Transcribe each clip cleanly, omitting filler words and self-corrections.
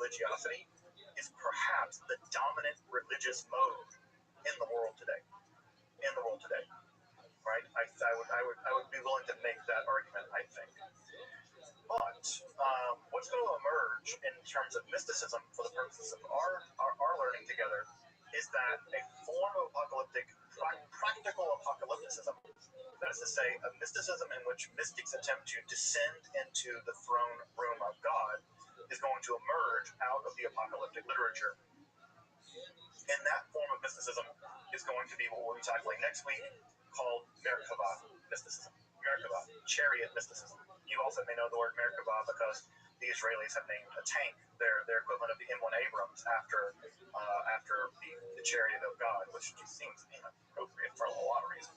religiosity is perhaps the dominant religious mode in the world today. Right? I would be willing to make that argument, I think. But what's going to emerge in terms of mysticism for the purposes of our learning together is that a form of apocalyptic, practical apocalypticism, that is to say, a mysticism in which mystics attempt to descend into the throne room of God, is going to emerge out of the apocalyptic literature. And that form of mysticism is going to be what we'll be tackling next week, called Merkabah mysticism. Merkabah, chariot mysticism. You also may know the word Merkabah because the Israelis have named a tank their equivalent of the M1 Abrams after the chariot of God, which just seems inappropriate for a lot of reasons.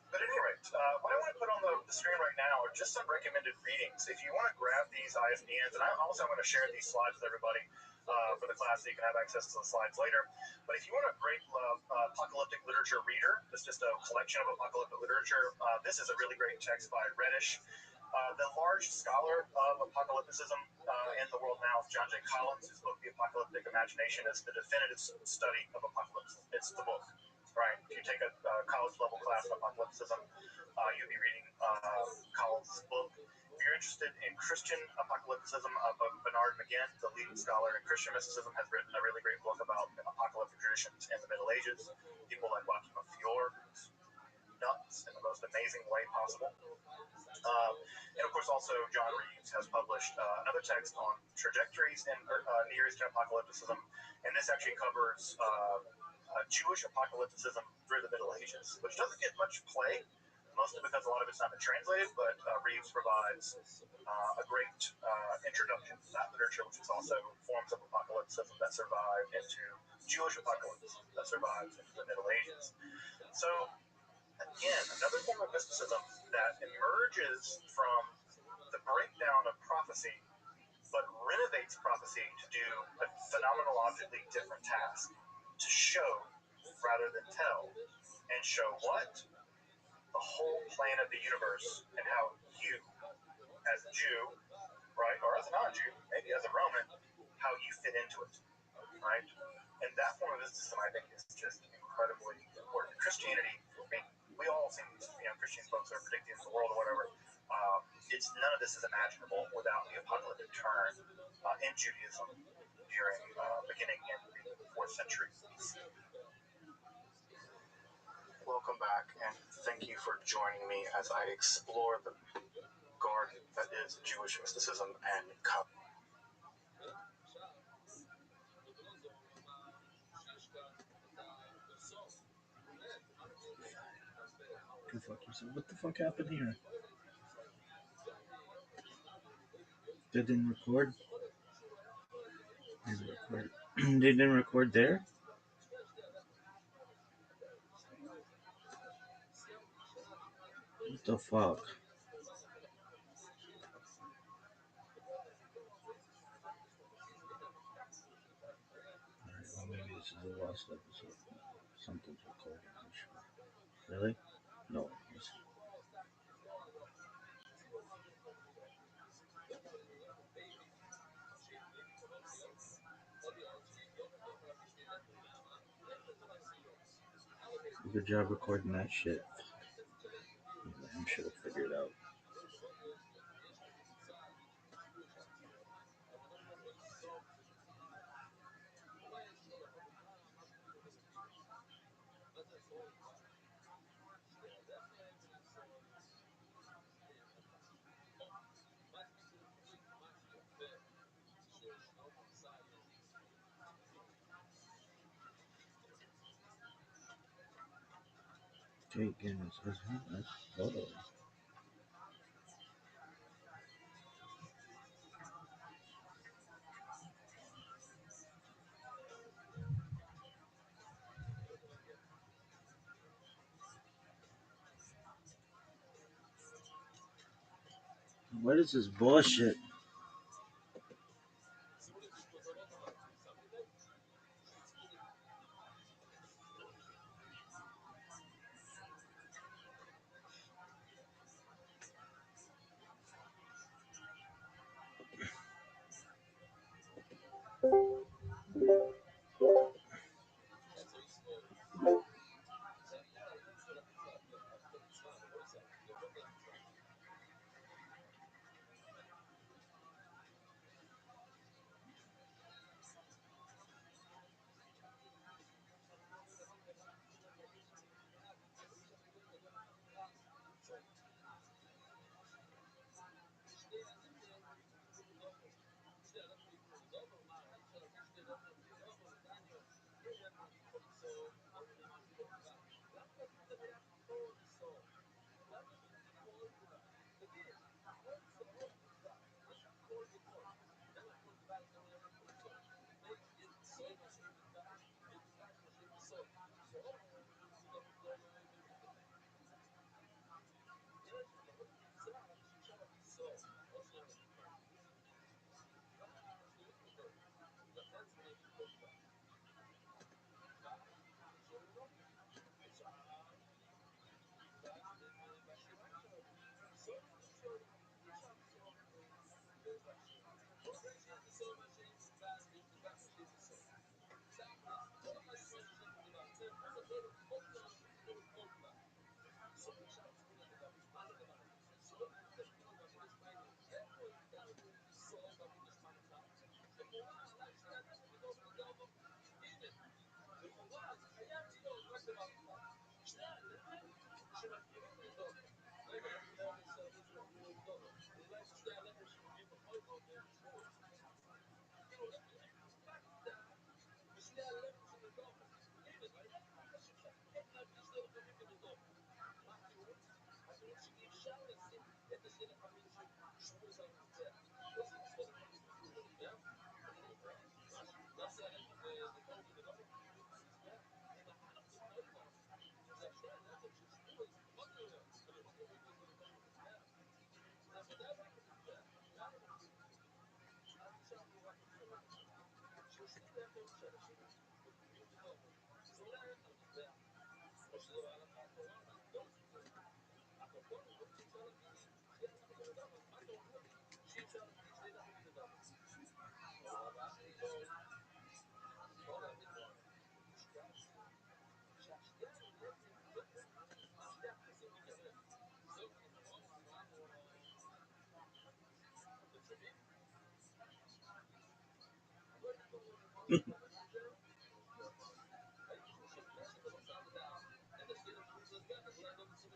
But at any rate, what I want to put on the screen right now are just some recommended readings. If you want to grab these ISBNs, and I'm going to share these slides with everybody for the class so you can have access to the slides later. But if you want a great apocalyptic literature reader, it's just a collection of apocalyptic literature, this is a really great text by Reddish. The large scholar of apocalypticism in the world now is John J. Collins. His book, The Apocalyptic Imagination, is the definitive study of apocalypse. It's the book. Right. If you take a college-level class of apocalypticism, you'll be reading Collins' book. If you're interested in Christian apocalypticism, Bernard McGinn, the leading scholar in Christian mysticism, has written a really great book about apocalyptic traditions in the Middle Ages. People like Joachim of Fior, who's nuts in the most amazing way possible. And of course, also John Reeves has published another text on trajectories in Near Eastern apocalypticism, and this actually covers Jewish apocalypticism through the Middle Ages, which doesn't get much play, mostly because a lot of it's not been translated, but Reeves provides a great introduction to that literature, which is also forms of apocalypticism that survive into Jewish apocalypse that survives into the Middle Ages. So, again, another form of mysticism that emerges from the breakdown of prophecy, but renovates prophecy to do a phenomenologically different task, to show rather than tell. And show what? The whole plan of the universe, and how you, as a Jew, right, or as a non-Jew, maybe as a Roman, how you fit into it, right? And that form of mysticism, I think, is just incredibly important. Christianity, I mean, we all think, Christian folks are predicting the world or whatever. None of this is imaginable without the apocalyptic turn in Judaism during beginning in the 4th century. Welcome back, and thank you for joining me as I explore the garden that is Jewish mysticism and Kabbalah. Go fuck yourself. What the fuck happened here? They didn't record? They didn't record there? What the fuck? Alright, well, maybe this is the last episode. Something's recording, I'm sure. Really? No. Good job recording that shit. I'm sure we'll figure it out. Okay, Guinness. Oh. What is this bullshit?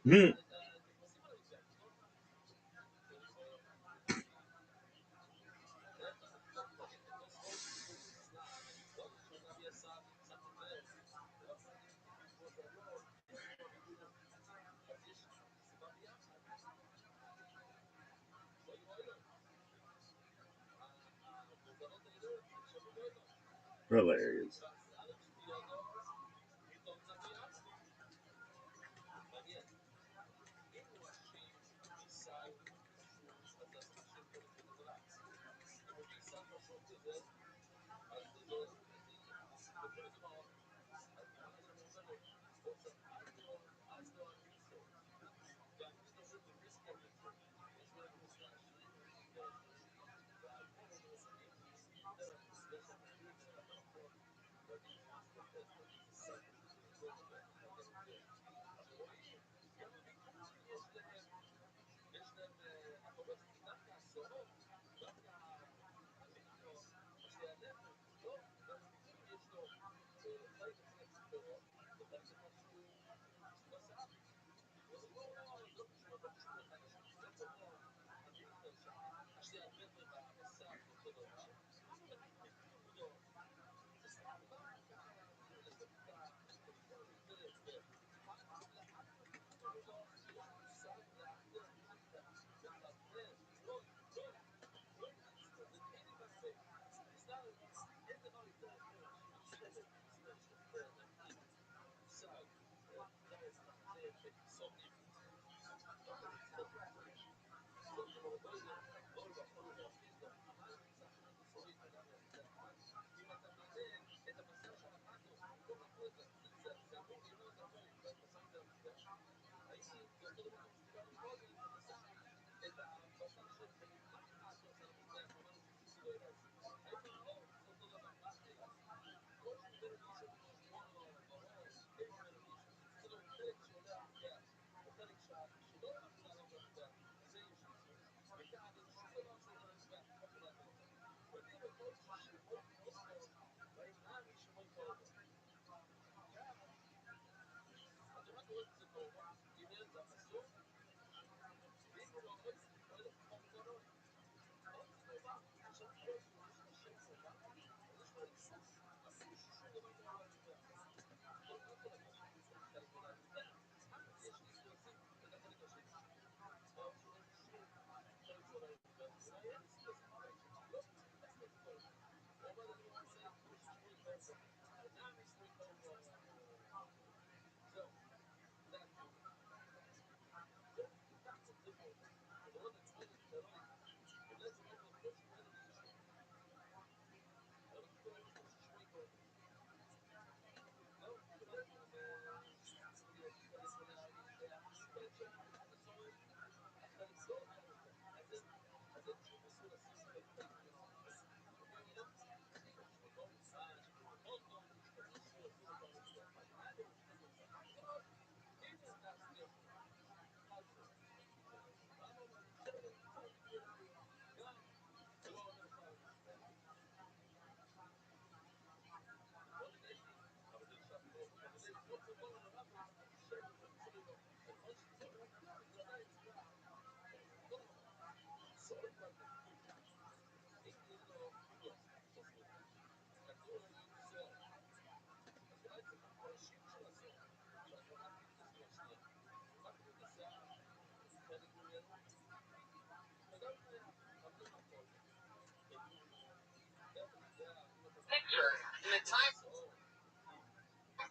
Hmm. Hilarious. Picture in the time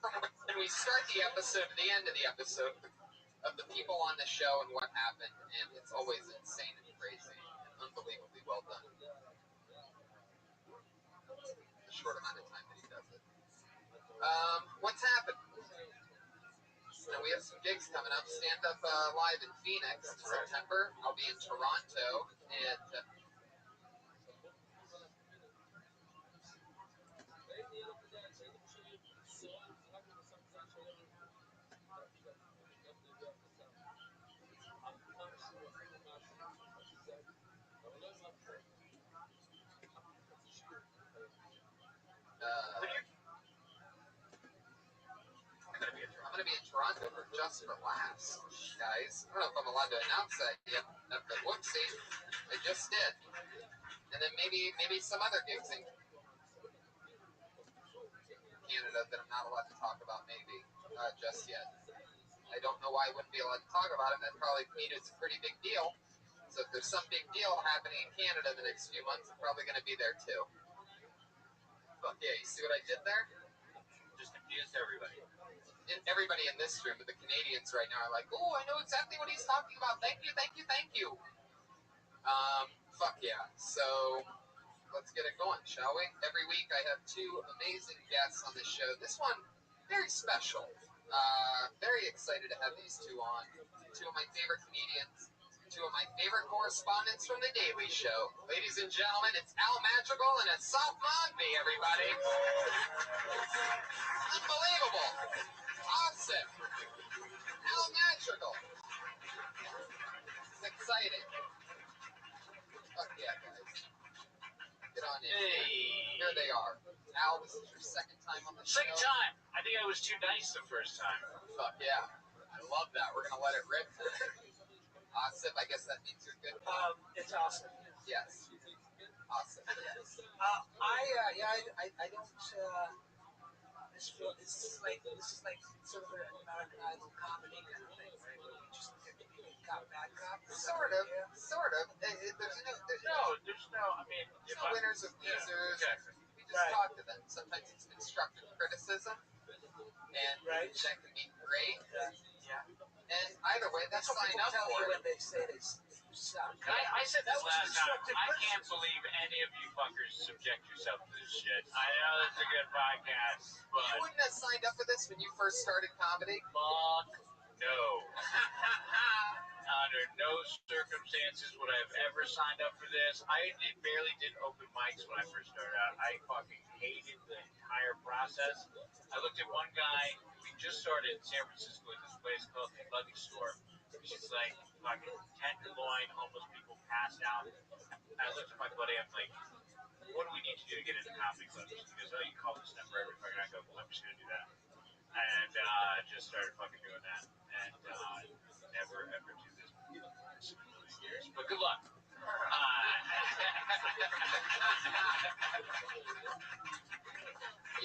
from when we start the episode to the end of the episode of the people on the show and what happened, and it's always insane and crazy and unbelievably well done. The short amount of time that he does it. What's happened? Now we have some gigs coming up. Stand Up Live in Phoenix in September. I'll be in Toronto, and I'm going to be in Toronto for Just for Laughs, guys. I don't know if I'm allowed to announce that yet, but whoopsie, I just did. And then maybe some other gigs in Canada that I'm not allowed to talk about, maybe just yet. I don't know why I wouldn't be allowed to talk about it. That probably means it's a pretty big deal. So if there's some big deal happening in Canada the next few months, I'm probably going to be there too. But yeah, you see what I did there? Just confused everybody. And everybody in this room, but the Canadians right now are like, oh, I know exactly what he's talking about. Thank you, thank you, thank you. Fuck yeah. So let's get it going, shall we? Every week I have two amazing guests on the show. This one, very special. Very excited to have these two on. Two of my favorite comedians. Two of my favorite correspondents from The Daily Show. Ladies and gentlemen, it's Al Madrigal and Asaf Magbi, everybody. Unbelievable. Awesome. Al Madrigal. It's exciting. Fuck yeah, guys. Get on in. Hey. Here they are. Al, this is your second time on the show. Second time. I think I was too nice the first time. Fuck yeah. I love that. We're going to let it rip tonight. Asif, I guess that means you're good. It's awesome. Yes. Awesome. Yes. I don't. This is like sort of an American Idol comedy kind of thing, right? Where we just get to be good cop, bad cop. Sort of. Yeah. Sort of. There's No. I mean, no winners or losers. Exactly. We just talk to them. Sometimes it's constructive criticism, and Right. that can be great. Yeah. And either way, That's they what sign people up tell for you it. when they say they suck. I said That this was last time. constructive I can't criticism. believe any of you fuckers subject yourself to this shit. I know this is a good podcast, but You wouldn't have signed up for this when you first started comedy. fuck no. Under no circumstances would I have ever signed up for this. I barely did open mics when I first started out. I fucking hated the entire process. I looked at one guy. We just started in San Francisco at this place called the Luggage Store, which is like fucking tenderloin, homeless people passed out. I looked at my buddy. I'm like, what do we need to do to get into comedy clubs? He goes, oh, you call this number every fucking night. I go, I'm just gonna do that. And just started fucking doing that. And never ever do this in a million years. But good luck.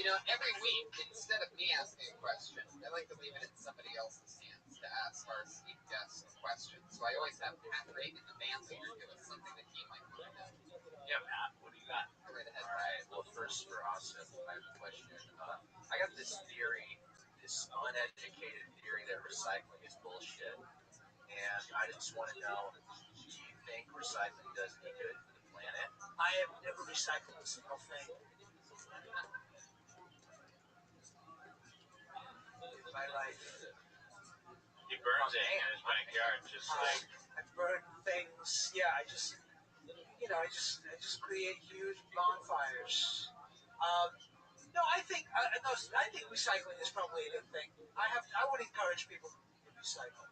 every week, instead of me asking a question, I like to leave it in somebody else's hands to ask our esteemed guests a question. So I always have Patrick in the family or give us something that he might want to know. Yeah, Matt, what do you got? Go right ahead. All right. Well, first for Austin, I have a question. I got this theory, this uneducated theory that recycling is bullshit, and I just want to know: do you think recycling does any good for the planet? I have never recycled a single thing in my life. He burns it in his backyard, just like I burn things. Yeah, I just create huge bonfires. No, I think recycling is probably a good thing. I would encourage people to recycle.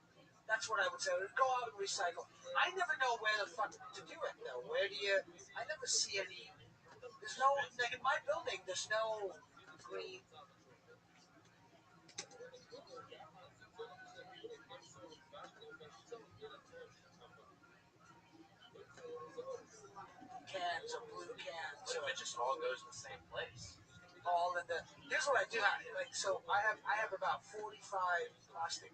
That's what I would say. Go out and recycle. I never know where the fuck to do it though. Where do you? I never see any. There's no like in my building. There's no green. Cans or blue cans. What if it just all goes in the same place? All in the. Here's what I do. I have about 45 plastic.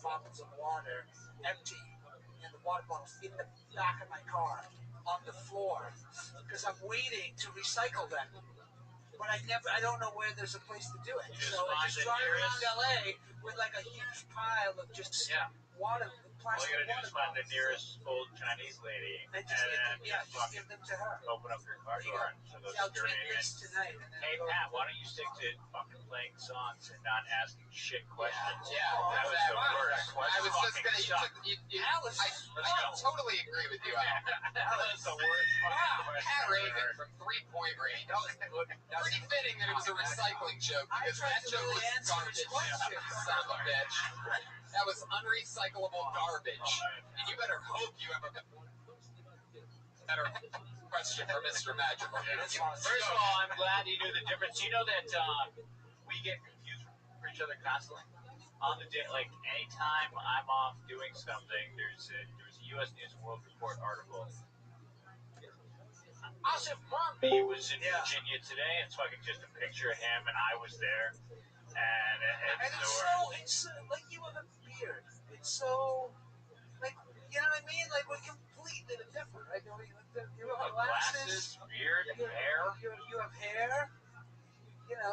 Bottles of water empty and the water bottles in the back of my car on the floor because I'm waiting to recycle them. But I don't know where there's a place to do it. So I just drive around LA with like a huge pile of just water, plastic all you gotta do water is find the bottles. nearest old Chinese lady And just give them to her. open up your car door and she'll go I'll drink scurrying in. this tonight. And then Hey Pat, why don't you stick to fucking playing songs and not asking shit questions? Yeah, That was the worst. I was just gonna. Alice, I totally agree with you, Al. That was the worst fucking question. Pat I've Reagan heard. from 3-point range. Pretty fitting that it was a recycling joke I because tried that to joke really was answer his garbage. question. Son of a bitch. That was unrecyclable garbage. And you better hope you have a better question for Mr. Magical. First of all, I'm glad you knew the difference. You know that we get confused for each other constantly. On the day, like anytime I'm off doing something, there's a U.S. News and World Report article. Asif Murphy was in Virginia today. It's fucking just a picture of him, and I was there. And it's like you have a beard. It's so like you know what I mean. Like we're completely different, right? You have glasses, beard, hair. You have hair. You know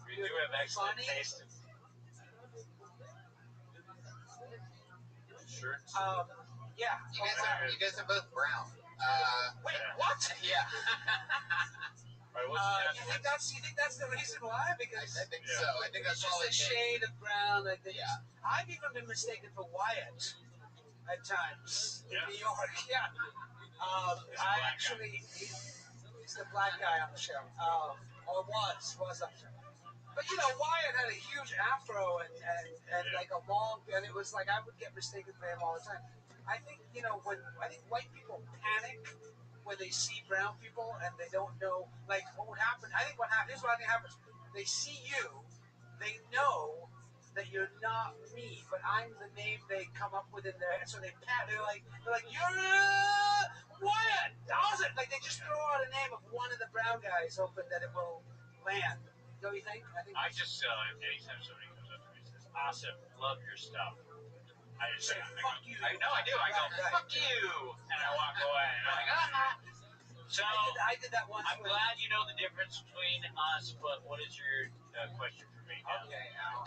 We do have excellent funny. taste. Shirts. Yeah. You guys are both brown. Wait, what? Yeah. Right, what's You think that's the reason why? Because I think so. I think it's that's all just it a takes. shade of brown. Like Yeah. I've even been mistaken for Wyatt at times in New York. Yeah. He's the black guy on the show. Or was on the show. But Wyatt had a huge afro and like a long, and it was like I would get mistaken for him all the time. I think I think white people panic when they see brown people and they don't know like what would happen. Here's what I think happens. They see you, they know that you're not me, but I'm the name they come up with in their head. So they're like, you're Wyatt. they just throw out a name of one of the brown guys, hoping that it will land. Don't you think? I just anytime somebody comes up to me and says, "Awesome, love your stuff," I just say, fuck you. I know I do. I go, Right. "Fuck you," and I walk away. And I'm like, So I did that once. I'm glad you know the difference between us. But what is your question for me? Now? Okay, Al,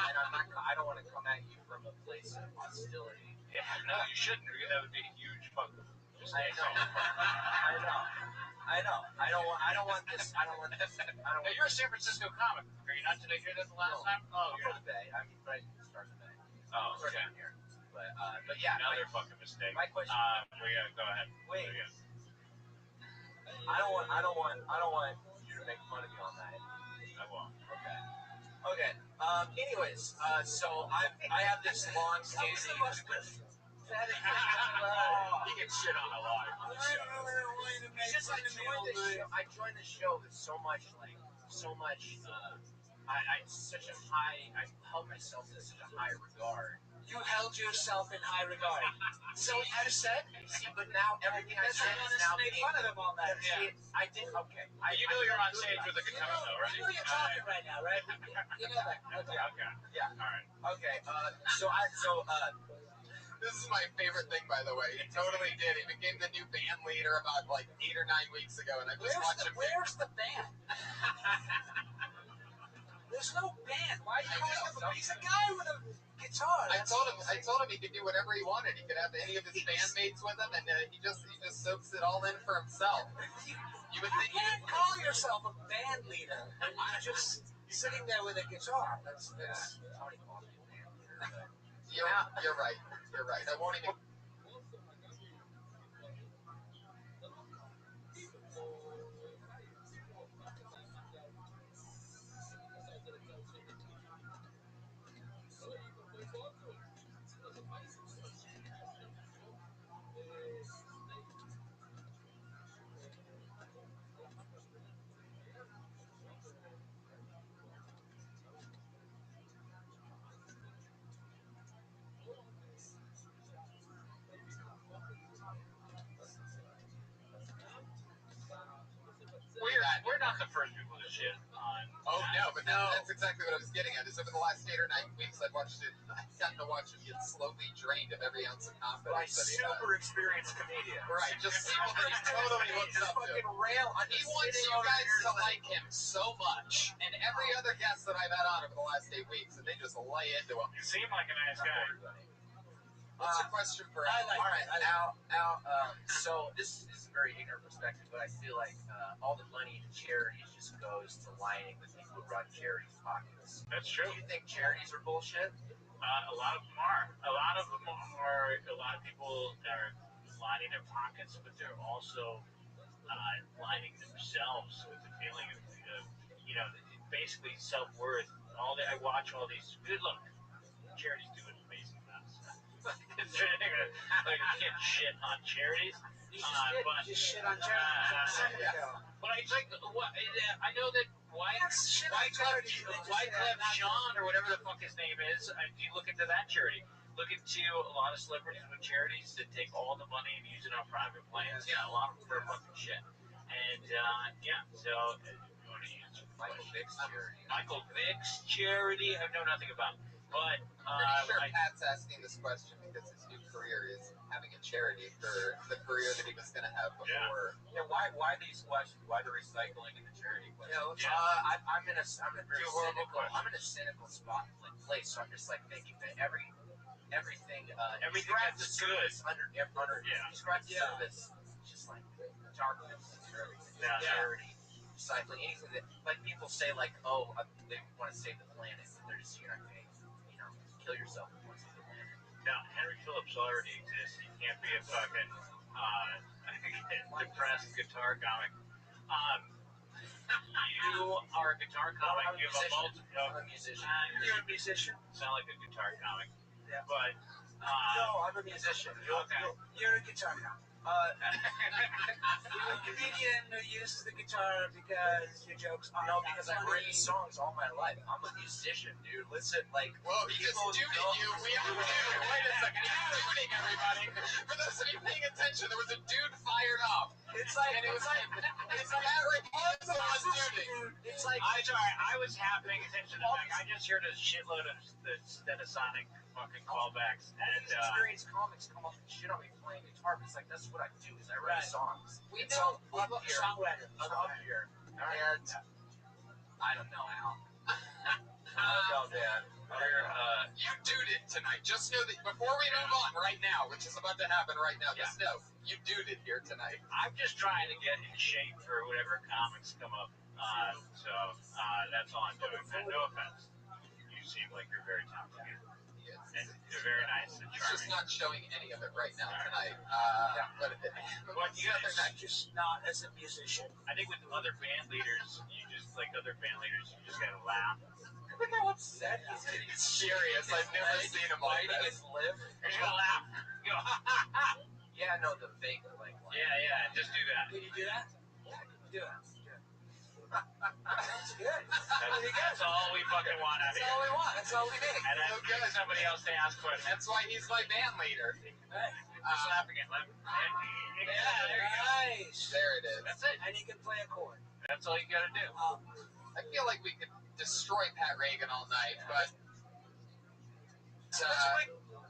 and I don't want to come at you from a place of hostility. Yeah, no, you shouldn't. Because that would be a huge fuck. I know. I don't want this. Hey, you're a San Francisco comic. Are you not? Did I hear that the last time? Oh, I'm you're from the Bay. I mean, but I didn't start in the Bay. Oh, Started okay. down here. But yeah. Another fucking mistake. My question. We gotta go ahead. Wait. So, yeah. I don't want you to make fun of me on that. I won't. Okay. Anyways, so I have this long-standing. He gets shit on a lot. It's just I joined the show with so much. I held myself in such a high regard. You held yourself in high regard. So you said, see, but now everything I said is now make fun of them all night. Yeah. I did. Okay. You know you're on stage with a guitar, though, right? You know you're talking right now, right? You know that. Okay. Okay. Yeah. All right. Okay. This is my favorite thing, by the way. He totally did. He became the new band leader about like 8 or 9 weeks ago, and I just watched him. Where's the band? There's no band. Why are you calling him? He's a guy with a guitar. I told him he could do whatever he wanted. He could have any of his bandmates with him, and he just soaks it all in for himself. You would think you can't call yourself a band leader. You're just sitting there with a guitar. That's Tony called me a band leader. You're right. I won't even. We're not the first people to shit on. Oh no, but that's exactly what I was getting at. Is over the last 8 or 9 weeks, I've gotten to watch him get slowly drained of every ounce of confidence. By super experienced comedian. Right, just people that he totally looks up to. He wants you guys to like him so much, and every other guest that I've had on over the last 8 weeks, and they just lay into him. You seem like a nice guy. What's your question for Al? All right, Al. So this is a very ignorant perspective, but I feel like all the money to charities just goes to lining the people who run charities' pockets. That's true. Do you think charities are bullshit? A lot of them are. A lot of people are lining their pockets, but they're also lining themselves with the feeling of basically self-worth. I watch all these. Look, charities do an amazing amount of stuff. You can't shit on charities. You just shit on charities. But I know that Wyclef Jean or whatever the fuck his name is. If you look into that charity, look into a lot of celebrities with charities that take all the money and use it on private planes. Yeah, a lot of them for fucking shit. And so you want to answer Michael Vick's charity. Michael Vick's charity, I know nothing about. But I'm pretty sure Pat's asking this question because his new career is having a charity for the career that he was going to have before. Yeah. Why these questions? Why the recycling and the charity question? I'm in a cynical place. So I'm just like thinking that everything that's good under describe the service, just like darkness or everything. Charity, recycling, anything that like people say like, they want to save the planet, but they're just kill yourself if you want to save the planet. No, Henry Phillips already exists. You can't be a fucking depressed guitar comic. You are a guitar comic. I'm a musician. You're a musician. Sound like a guitar comic. Yeah. But no, I'm a musician. You're a guitar comic. You're a comedian who uses the guitar because your jokes are because I've written songs all my life. I'm a musician, dude. Listen, like, whoa, he just dooted you. We have a dude. Wait a second. He's dooting everybody. For those of you paying attention, there was a dude fired off. It's like Matt Reagan. It's like I was half paying attention to the fact. I just heard a shitload of the Sonic fucking callbacks, and experienced comics come up and shit on me playing guitar. It's like that's what I do. Is I write songs. We It's know all up here. songwriter. I'm up here, and I don't know how. Oh, man. You dude it tonight. Just know that before we move on right now, which is about to happen right now, just know you dude it here tonight. I'm just trying to get in shape for whatever comics come up. So that's all I'm doing. And no offense, you seem like you're very talented, and you're very nice and He's just charming. not showing any of it right now tonight. But you got other night, Just not as a musician. I think with other band leaders, you just gotta laugh. look how upset he's getting. Serious. I've never seen him like Biting this. his lip. You're just gonna laugh. You go, ha ha ha. Yeah, no, the fake like. Yeah, just do that. Did you do that? Yeah, do that. That's good. That's all we fucking want out of That's here. all we want. That's all we need. And then somebody else to ask questions. That's why he's my band leader. Hey, Just laughing at them. Yeah, there you go. nice. There it is. That's it. And you can play a chord. That's all you gotta do. I feel like we could destroy Pat Reagan all night, but Let's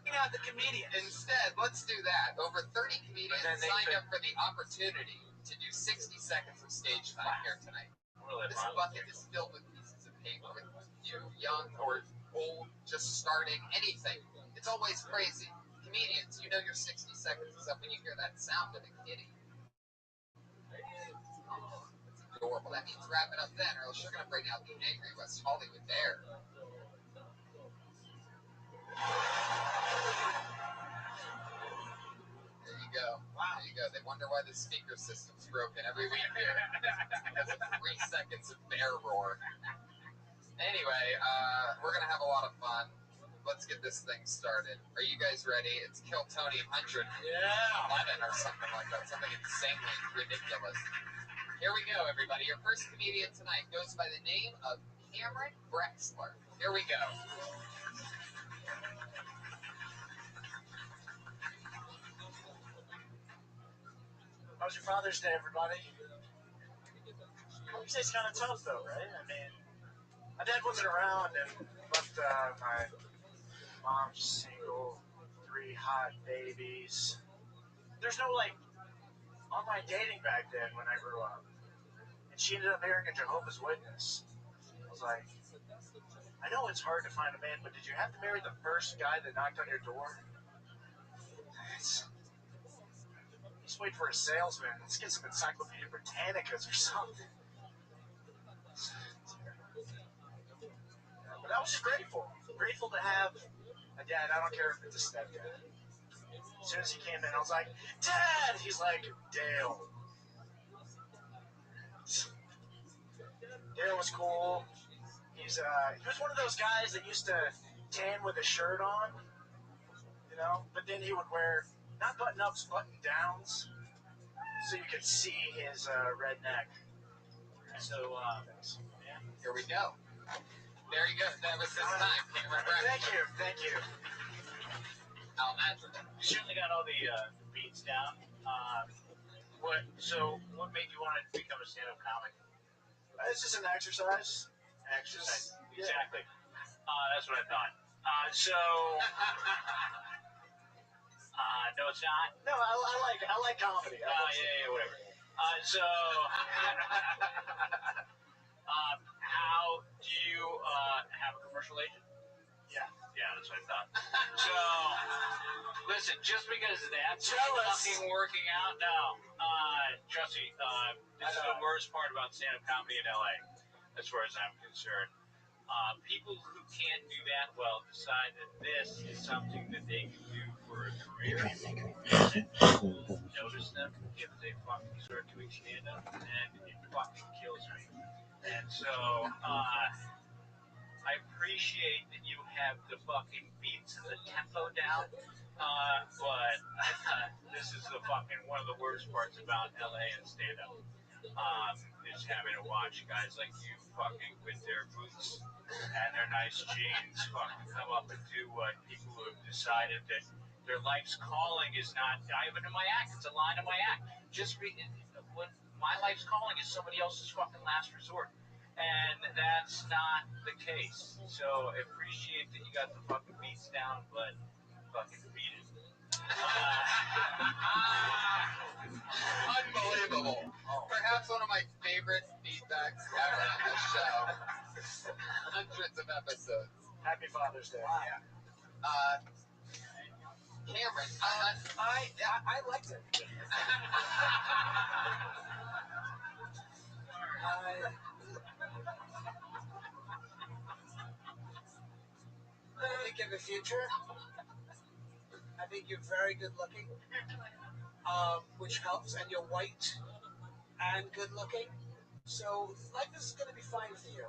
bring out the comedians. instead, let's do that. Over 30 comedians But then they signed could- up for the opportunity to do 60 seconds of stage time here tonight. Really This fun. bucket is filled with pieces of paper with you, young or old, just starting, anything. It's always crazy. Comedians, you know your 60 seconds is up when you hear that sound of a kitty. Oh, it's adorable. That means wrap it up then, or else you're going to bring out the angry West Hollywood bear. There you go. Wow. There you go. They wonder why the speaker system's broken every week here. Because of 3 seconds of bear roar. Anyway, we're going to have a lot of fun. Let's get this thing started. Are you guys ready? It's Kill Tony 111 or something like that. Something insanely ridiculous. Here we go, everybody. Your first comedian tonight goes by the name of Cameron Brexler. Here we go. How was your Father's Day, everybody? Father's Day's kind of tough, though, right? I mean, my dad wasn't around and left my mom single, 3 hot babies. There's no, online dating back then when I grew up. And she ended up marrying a Jehovah's Witness. I was like, I know it's hard to find a man, but did you have to marry the first guy that knocked on your door? Just wait for a salesman. Let's get some Encyclopedia Britannicas or something. Yeah, but I was just grateful. Grateful to have a dad. I don't care if it's a stepdad. As soon as he came in, I was like, Dad! He's like, Dale. Dale was cool. He was one of those guys that used to tan with a shirt on, but then he would wear not button-ups, button-downs, so you could see his red neck. So, yeah. Here we go. There you go. That was his time. Cameron Brexler. Thank you. Al Madrid. You certainly got all the beats down. What made you want to become a stand-up comic? It's just an exercise. Exercise. Yeah. Exactly. That's what I thought. No, it's not. No, I like comedy. Yeah, whatever. How do you have a commercial agent? Yeah. Yeah, that's what I thought. So, listen, just because that's Jealous. fucking working out, no. Trust me, this is the worst part about stand-up comedy in LA, as far as I'm concerned. People who can't do that well decide that this is something that they can do for a career. Notice them if they fucking start doing stand-up, and it fucking kills me. And so, I appreciate that you have the fucking beats and the tempo down, but this is the fucking one of the worst parts about LA and stand-up. Is having to watch guys like you fucking with their boots and their nice jeans fucking come up and do what people who have decided that their life's calling is not diving in my act. It's a line in my act. When my life's calling is somebody else's fucking last resort. And that's not the case. So I appreciate that you got the fucking beats down, but fucking beat it. Unbelievable. Perhaps one of my favorite feedbacks ever on this show. Hundreds of episodes. Happy Father's Day. Wow. Yeah. Cameron, I liked it. I think in the future, I think you're very good looking, which helps, and you're white and good looking. So life is going to be fine for you.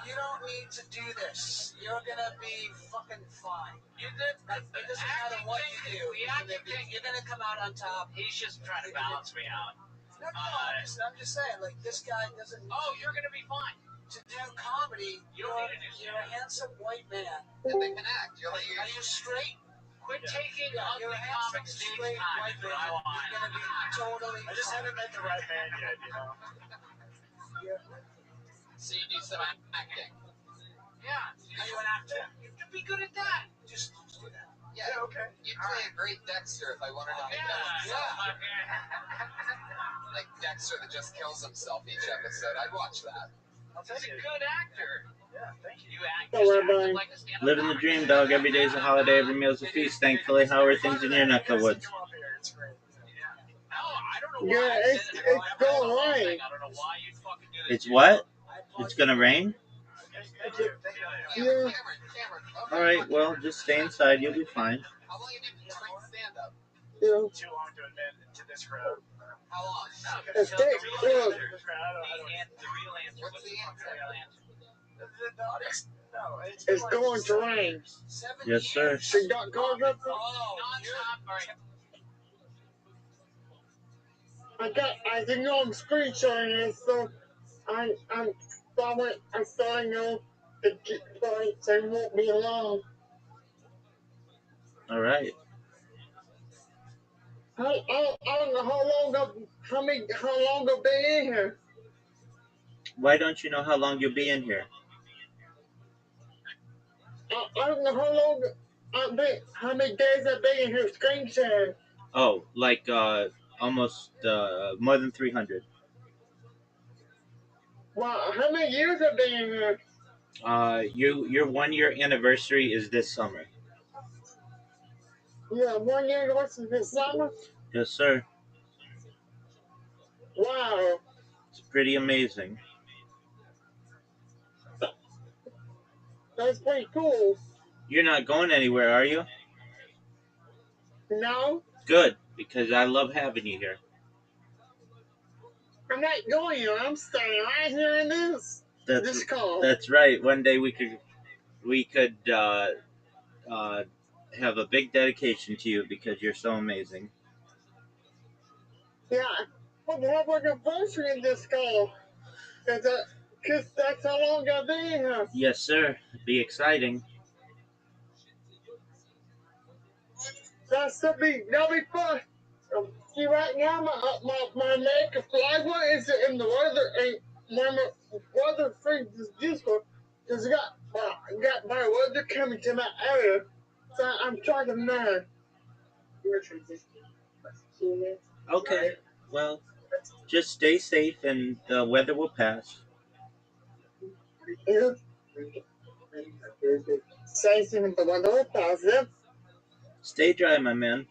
You don't need to do this. You're going to be fucking fine. It doesn't matter what you do. You're going to come out on top. He's just trying to balance me out. No, I'm just saying, like, this guy doesn't. Oh, you're going to be fine. To do comedy, You don't need to do you're a handsome white man. and they can act. Are you straight? Quit taking You're ugly a handsome, comic stage straight time. white That's man. what I want. You're gonna be totally. I just haven't met the right man yet, you know. So you do some acting. Yeah. Are you an actor? You have to be good at that. Just do that. Yeah, Okay. you'd play a great Dexter if I wanted to make that one sound. Like Dexter that just kills himself each episode. I'd watch that. I'll He's take a it. good actor. Yeah, thank you. You act Hello, just acted Rabbi. like a stand-up Living the comic. dream, dog. Every day's a holiday, every meal's a feast. Thankfully, how are things in your neck of the woods? Come up here. It's great. No, I don't know Yeah, why I it's said it. going right. I don't know why you'd fucking do this. It's what? It's gonna rain? Thank you. Thank you. Yeah. Cameron. Alright, well, just stay inside. You'll be fine. How long have you been doing stand-up? Yeah. Too long to admit to this crowd. How long? It's Tell the big, real yeah. answer. This crowd, I don't. The real answer. What's the answer? real answer? The audience. No, It's going to rain. 7 Yes, sir. years. She got called up. Oh, Non-stop. All right. I didn't know I'm screen sharing it, so I'm starting to keep going, so it won't be long. Alright. I don't know how long I'll be in here. Why don't you know how long you'll be in here? I don't know how many days I've been in here screen sharing. Oh, like, almost, more than 300. Wow, how many years I've been in here? Your 1 year anniversary is this summer. Yeah, 1 year the rest of this summer. Yes, sir. Wow. It's pretty amazing. That's pretty cool. You're not going anywhere, are you? No, Good, because I love having you here. I'm not going here. I'm staying right here in this call. That's right. One day we could have a big dedication to you because you're so amazing. Yeah, we'll have like a anniversary in this call. Because that's how long I've been here. Yes, sir. Be exciting. That'll be fun. See, right now my leg of plywood is in the weather, and my weather freeze is useful because I got my weather coming to my area, so I'm trying to manage. Okay. Well, just stay safe and the weather will pass. Yeah. Safe in the weather will pass. Yep. Stay dry, my man.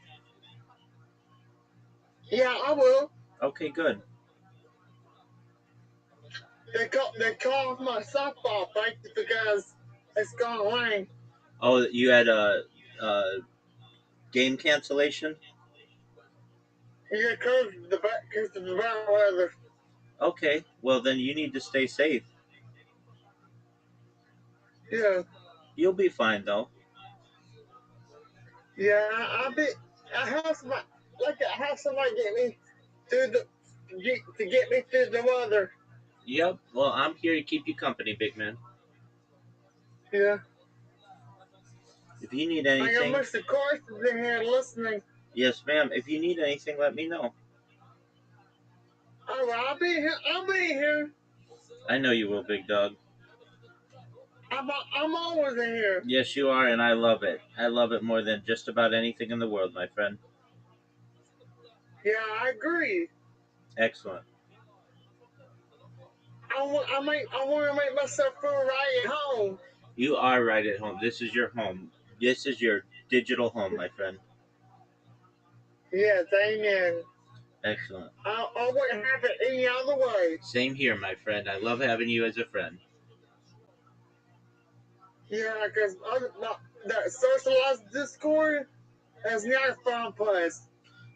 Yeah, I will. Okay, good. They call off my softball practice because it's gonna rain. Oh, you had a game cancellation? Yeah, because of the bad weather. Okay. Well, then you need to stay safe. Yeah. You'll be fine, though. Yeah, I have somebody get me through to get me through the weather. Yep. Well, I'm here to keep you company, big man. Yeah. If you need I got anything, Mr. Carson's in here listening. yes, ma'am. If you need anything, let me know. Oh, I'll be here. I'll be here. I know you will, big dog. I'm always in here. Yes, you are, and I love it. I love it more than just about anything in the world, my friend. Yeah, I agree. Excellent. I want to make myself feel right at home. You are right at home. This is your home. This is your digital home, my friend. Yes, amen. Excellent. I wouldn't have it any other way. Same here, my friend. I love having you as a friend. Yeah, because that socialized Discord is not a fun place.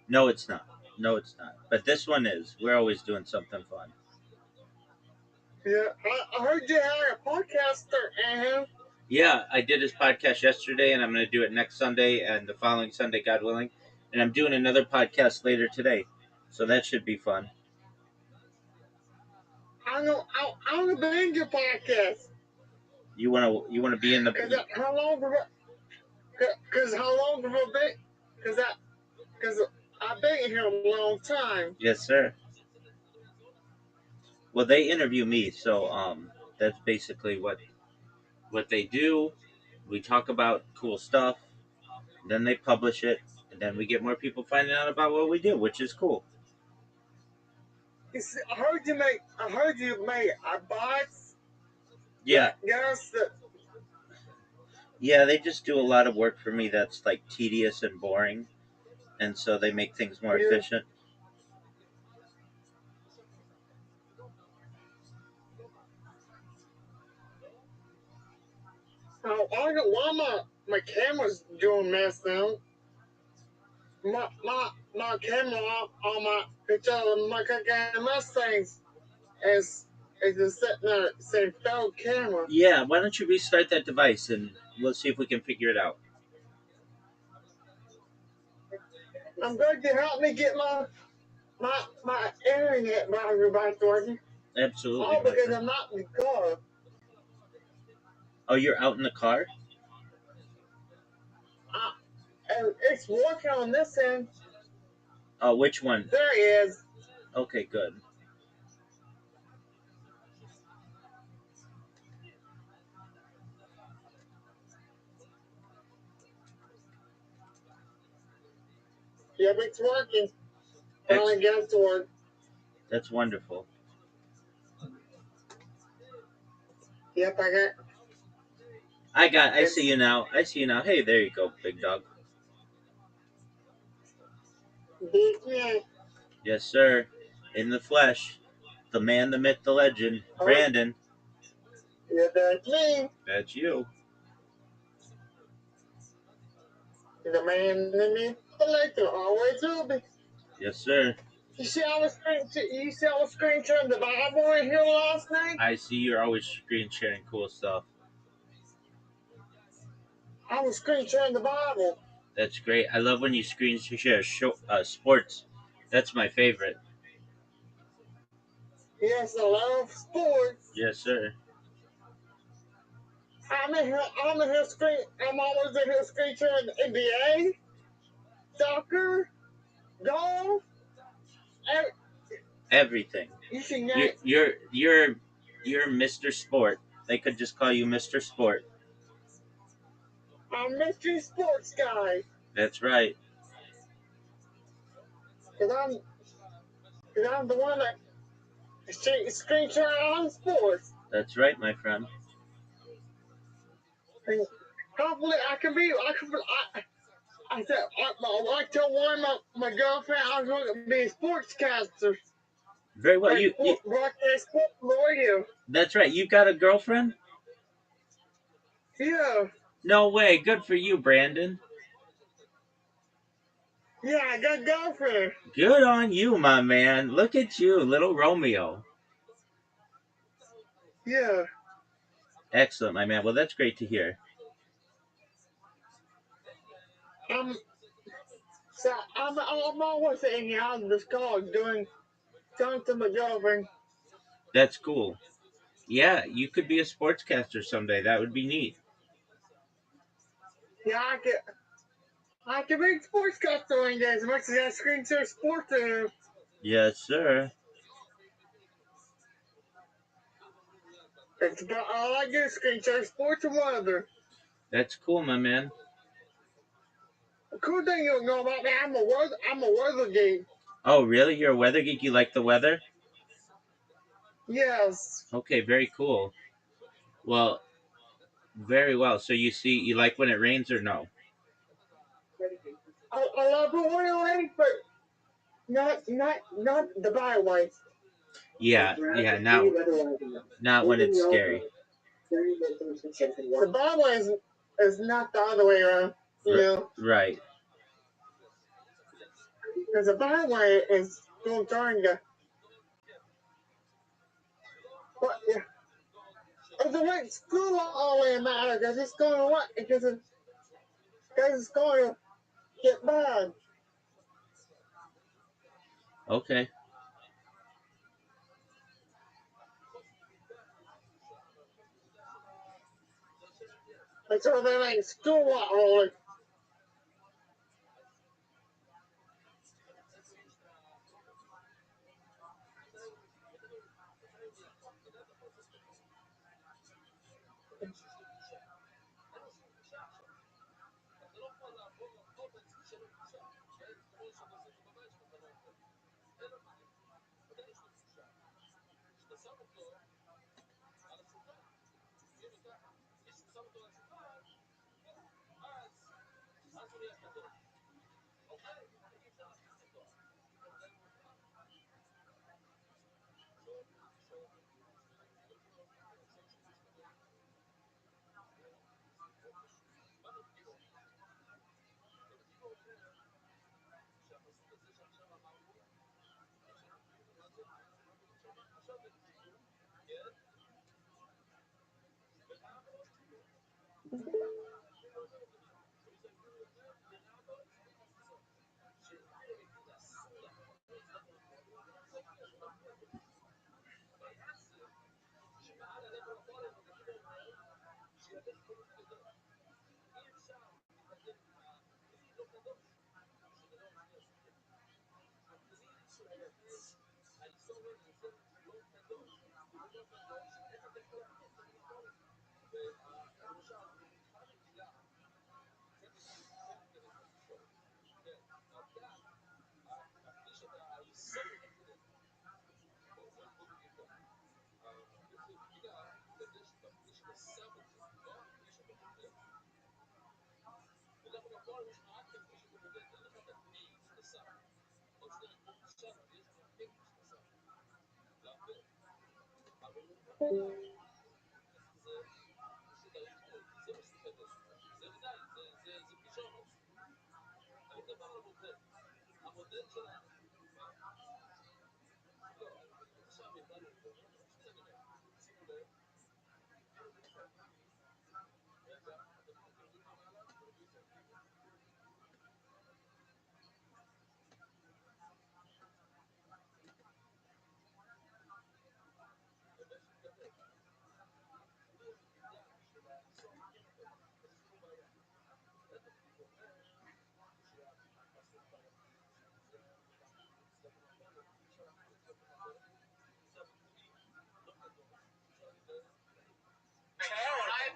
No, it's not. No, it's not. But this one is. We're always doing something fun. Yeah, I heard you had a podcaster, and Yeah, I did his podcast yesterday, and I'm going to do it next Sunday and the following Sunday, God willing. And I'm doing another podcast later today, so that should be fun. I want to be in your podcast. You want to be in the? How long have I been? Because I've been here a long time. Yes, sir. Well, they interview me, so that's basically what they do. We talk about cool stuff, then they publish it, and then we get more people finding out about what we do, which is cool. I heard you made a box. Yeah. Yes. Yeah, they just do a lot of work for me that's like tedious and boring, and so they make things more efficient. I got why my camera's doing mess now. My camera on my picture of my goddamn Mustangs is just sitting there saying failed camera. Yeah, why don't you restart that device and we'll see if we can figure it out. I'm going to help me get my internet battery back working. Absolutely. Oh, because I'm not in the car. Oh, you're out in the car? And it's working on this end. Oh, which one? There he is. Okay, good. Yep, it's working. Finally got it to work. That's wonderful. Yep, I see you now. I see you now. Hey, there you go, big dog. Big man. Yes, sir. In the flesh. The man, the myth, the legend. Brandon. Yeah, that's me. That's you. The man, the myth, the legend. Always will be. Yes, sir. You see I was screen sharing the Bible in here last night? I see you're always screen sharing cool stuff. I was screen sharing the Bible. That's great. I love when you screen share sports. That's my favorite. Yes, I love sports. Yes, sir. I'm always in here screen sharing the NBA, soccer, golf, everything. You're Mr. Sport. They could just call you Mr. Sport. I'm Mr. Sports Guy. That's right. Cause I'm the one that screen share on sports. That's right, my friend. And hopefully I said I told one of my girlfriend I was going to be a sportscaster. Very well. You broadcast sport on the radio. That's right. You got a girlfriend? Yeah. No way. Good for you, Brandon. Yeah, I got a girlfriend. Good on you, my man. Look at you, little Romeo. Yeah. Excellent, my man. Well, that's great to hear. So I'm always in here on this call doing something to my girlfriend. That's cool. Yeah, you could be a sportscaster someday. That would be neat. Yeah, I can make sports custom as much as I screen share sports. Yes, sir. It's about all I do is screen share sports and weather. That's cool, my man. The cool thing you don't know about me, I'm a weather geek. Oh, really? You're a weather geek? You like the weather? Yes. Okay, very cool. Well, very well. So you like when it rains or no? I love the weather, but not the bad way. Yeah, yeah. Not when it's scary. The bad way is not the other way around. You know, Right. because the bad way is going during the. But yeah, if the rain school all the way matter because it's going to what because it's going to get bad. Okay. And so they make school all the.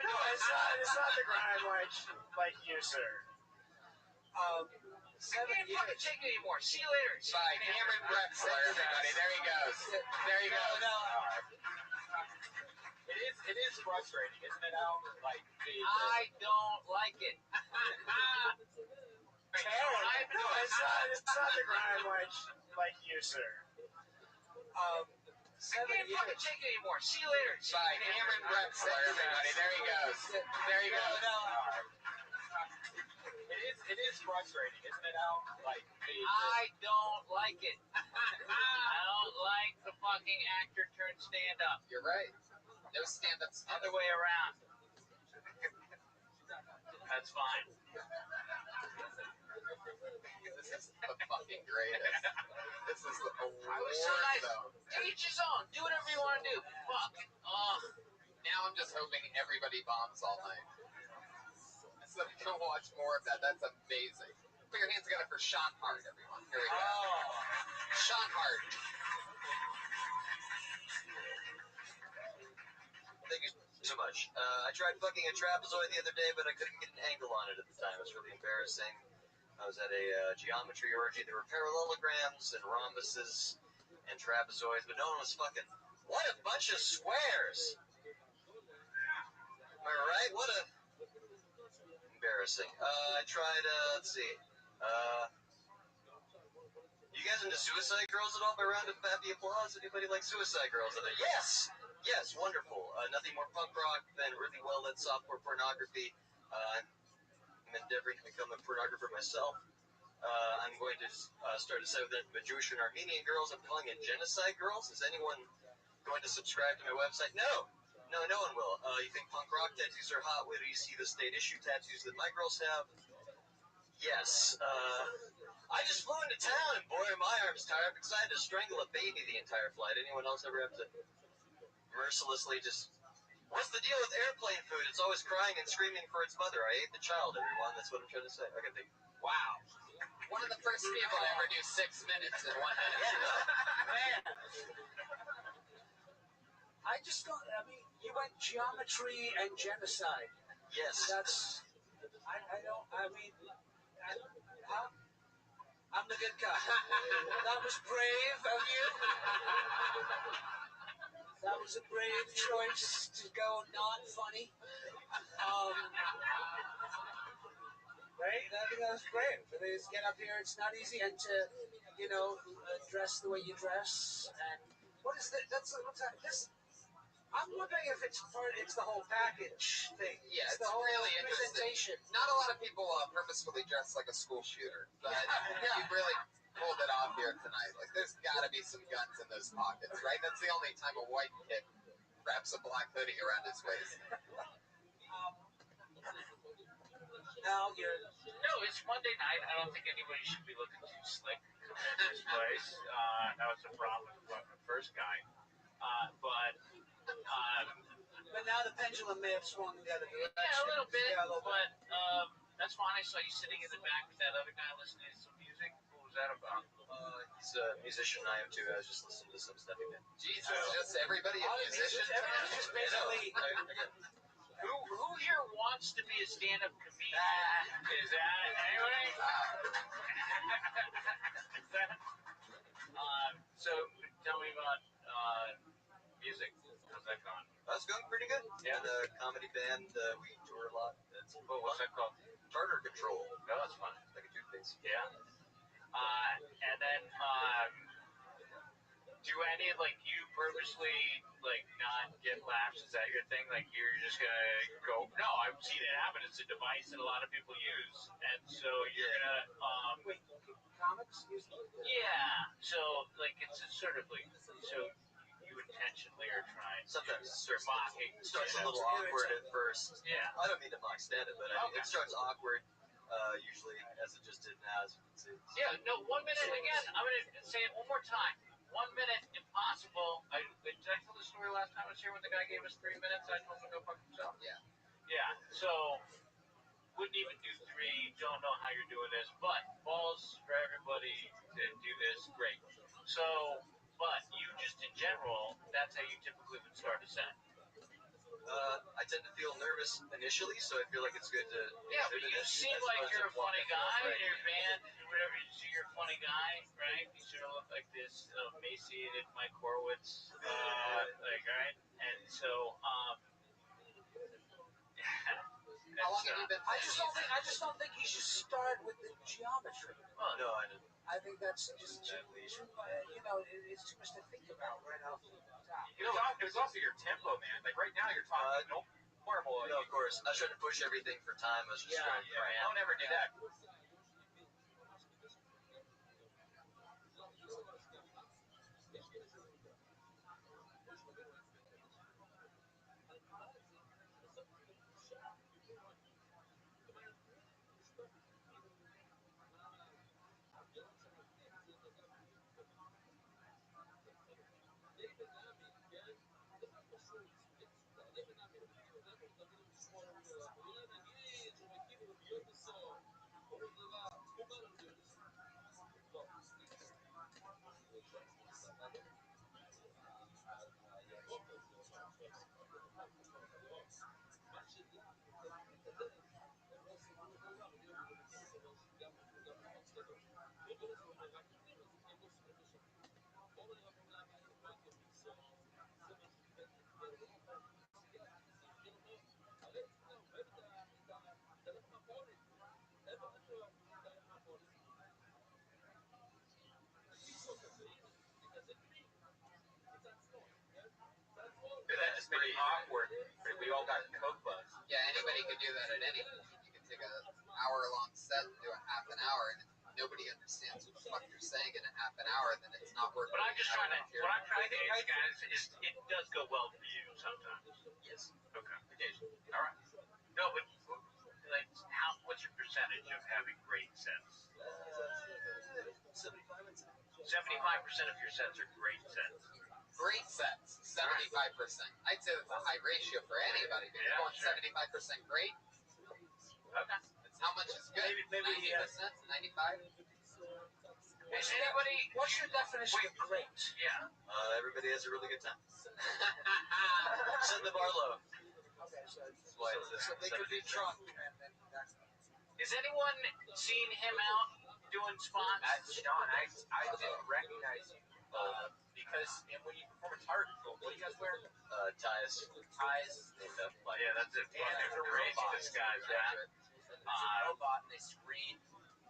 No, it's not the grind like you, sir. 7 I can't years. fucking take it anymore. See you later. Bye. Cameron Drexler, everybody. There he goes. There he goes. No. It is frustrating, isn't it, Al? Like, I don't like it. No, it's not the grind like you, sir. 7 I can't years. fucking take it anymore. See you later. Bye. Cameron Drexler, everybody. There he goes. There he goes. No. It is frustrating, isn't it, Al? Like, I don't like it. I don't like the fucking actor turned stand up. You're right. No stand up. Other way around. That's fine. This is the fucking greatest. This is the award zone. Each his own. Do whatever you want to do. Fuck. Ugh. Now I'm just hoping everybody bombs all night. so we can watch more of that. That's amazing. Put your hands together for Sean Hart, everyone. Here we go. Oh. Sean Hart. Thank you so much. I tried fucking a trapezoid the other day, but I couldn't get an angle on it at the time. It was really embarrassing. I was at a geometry orgy. There were parallelograms and rhombuses and trapezoids, but no one was fucking. What a bunch of squares! Am I right? What a embarrassing. I tried. Let's see. You guys into Suicide Girls at all? By round of happy applause. Anybody like Suicide Girls? Yes. Yes, wonderful. Nothing more punk rock than really well-lit softcore pornography. I'm endeavoring to become a pornographer myself. I'm going to start a site with Jewish and Armenian girls. I'm calling it Genocide Girls. Is anyone going to subscribe to my website? No. No one will. You think punk rock tattoos are hot? Wait till you see the state issue tattoos that my girls have. Yes. I just flew into town and boy are my arms tired. I'm excited to strangle a baby the entire flight. Anyone else ever have to mercilessly just... What's the deal with airplane food? It's always crying and screaming for its mother. I ate the child, everyone. That's what I'm trying to say. Okay, Wow. One of the first people to ever do 6 minutes in 1 minute. Man. I just don't, I mean, you went geometry and genocide. yes. That's, I don't, I mean, I'm the good guy. That was brave of you. That was a brave choice to go not funny. Right? I think that was brave. To get up here, it's not easy, and to, dress the way you dress. And what is that? This. I'm wondering if it's the whole package thing. Yeah, it's the whole really interesting. presentation. Not a lot of people purposefully dress like a school shooter, but you really pulled it off here tonight. Like, there's got to be some guns in those pockets, right? That's the only time a white kid wraps a black hoodie around his waist. Now No, it's Monday night. I don't think anybody should be looking too slick at this place. That was the problem with the first guy. But now the pendulum may have swung the other direction. yeah, a little bit. Yeah, a little bit. But that's fine. I saw you sitting in the back with that other guy listening to some music. What was that about? He's a musician. I am too. I was just listening to some stuff again. Jesus, just everybody a musician? Everyone's just basically... Who here wants to be a stand-up comedian? Is that anybody? So tell me about music. How's that going? That's going pretty good. Yeah. And a comedy band. We tour a lot. What's that called? Charter Control. Oh, that's fun. Like a toothpaste. Yeah. And then do any you purposely not get laughs? Is that your thing? Like you're just gonna go? No, I've seen it happen. It's a device that a lot of people use, and so you're gonna Wait, comics? yeah. So it's a sort of so you intentionally are trying. Sometimes You're mocking. it starts a little awkward at first. Yeah. I don't mean to mock stand-up, but it starts awkward. Usually, as it just did now, as you can see. Yeah. No. 1 minute again. I'm gonna say it one more time. 1 minute, impossible. Did I tell the story last time I was here when the guy gave us 3 minutes? I told him to go fuck himself. Yeah. Yeah. So wouldn't even do 3. Don't know how you're doing this, but balls for everybody to do this. Great. So, but you just in general, that's how you typically would start a set. I tend to feel nervous initially, so I feel like it's good to. Yeah, but you seem like you're a funny guy in your band, whatever. You see, you're a funny guy, right? You sort of look like this emaciated Mike Horowitz, right? And so, How long have you been? I just don't think you should start with the geometry. Oh no, I didn't. I think that's just too it's too much to think about right off the top. It's also your tempo, man. Like right now, you're talking normal. No, of course. I was trying to push everything for time. I was just trying to cram. Don't ever do that. That's pretty awkward. We all got Coke buzz. Yeah, anybody could do that at any point. You can take an hour-long set and do a half an hour, and if nobody understands what the fuck you're saying in a half an hour, then it's not worth it. But I'm just trying to, what I'm trying to get, guys, is it does go well for you sometimes. Yes. Okay. Occasionally. All right. No, but like, what's your percentage of having great sets? 75%. 75% of your sets are great sets. Great sets, 75%. I'd say that's a high ratio for anybody. If you're going 75% great, Okay. that's how much is good? Maybe 90%, 95%? Is anybody? What's your definition of great? Yeah. Everybody has a really good time. Set the bar low. Okay, so That's they could be drunk, and then that's. Is anyone seen him out doing spots? Sean, I didn't recognize you because when you perform a target control, what do you guys wear? Ties. Ties. Yeah, that's it. And there's a Crazy robot. disguise, There's a robot, and they scream.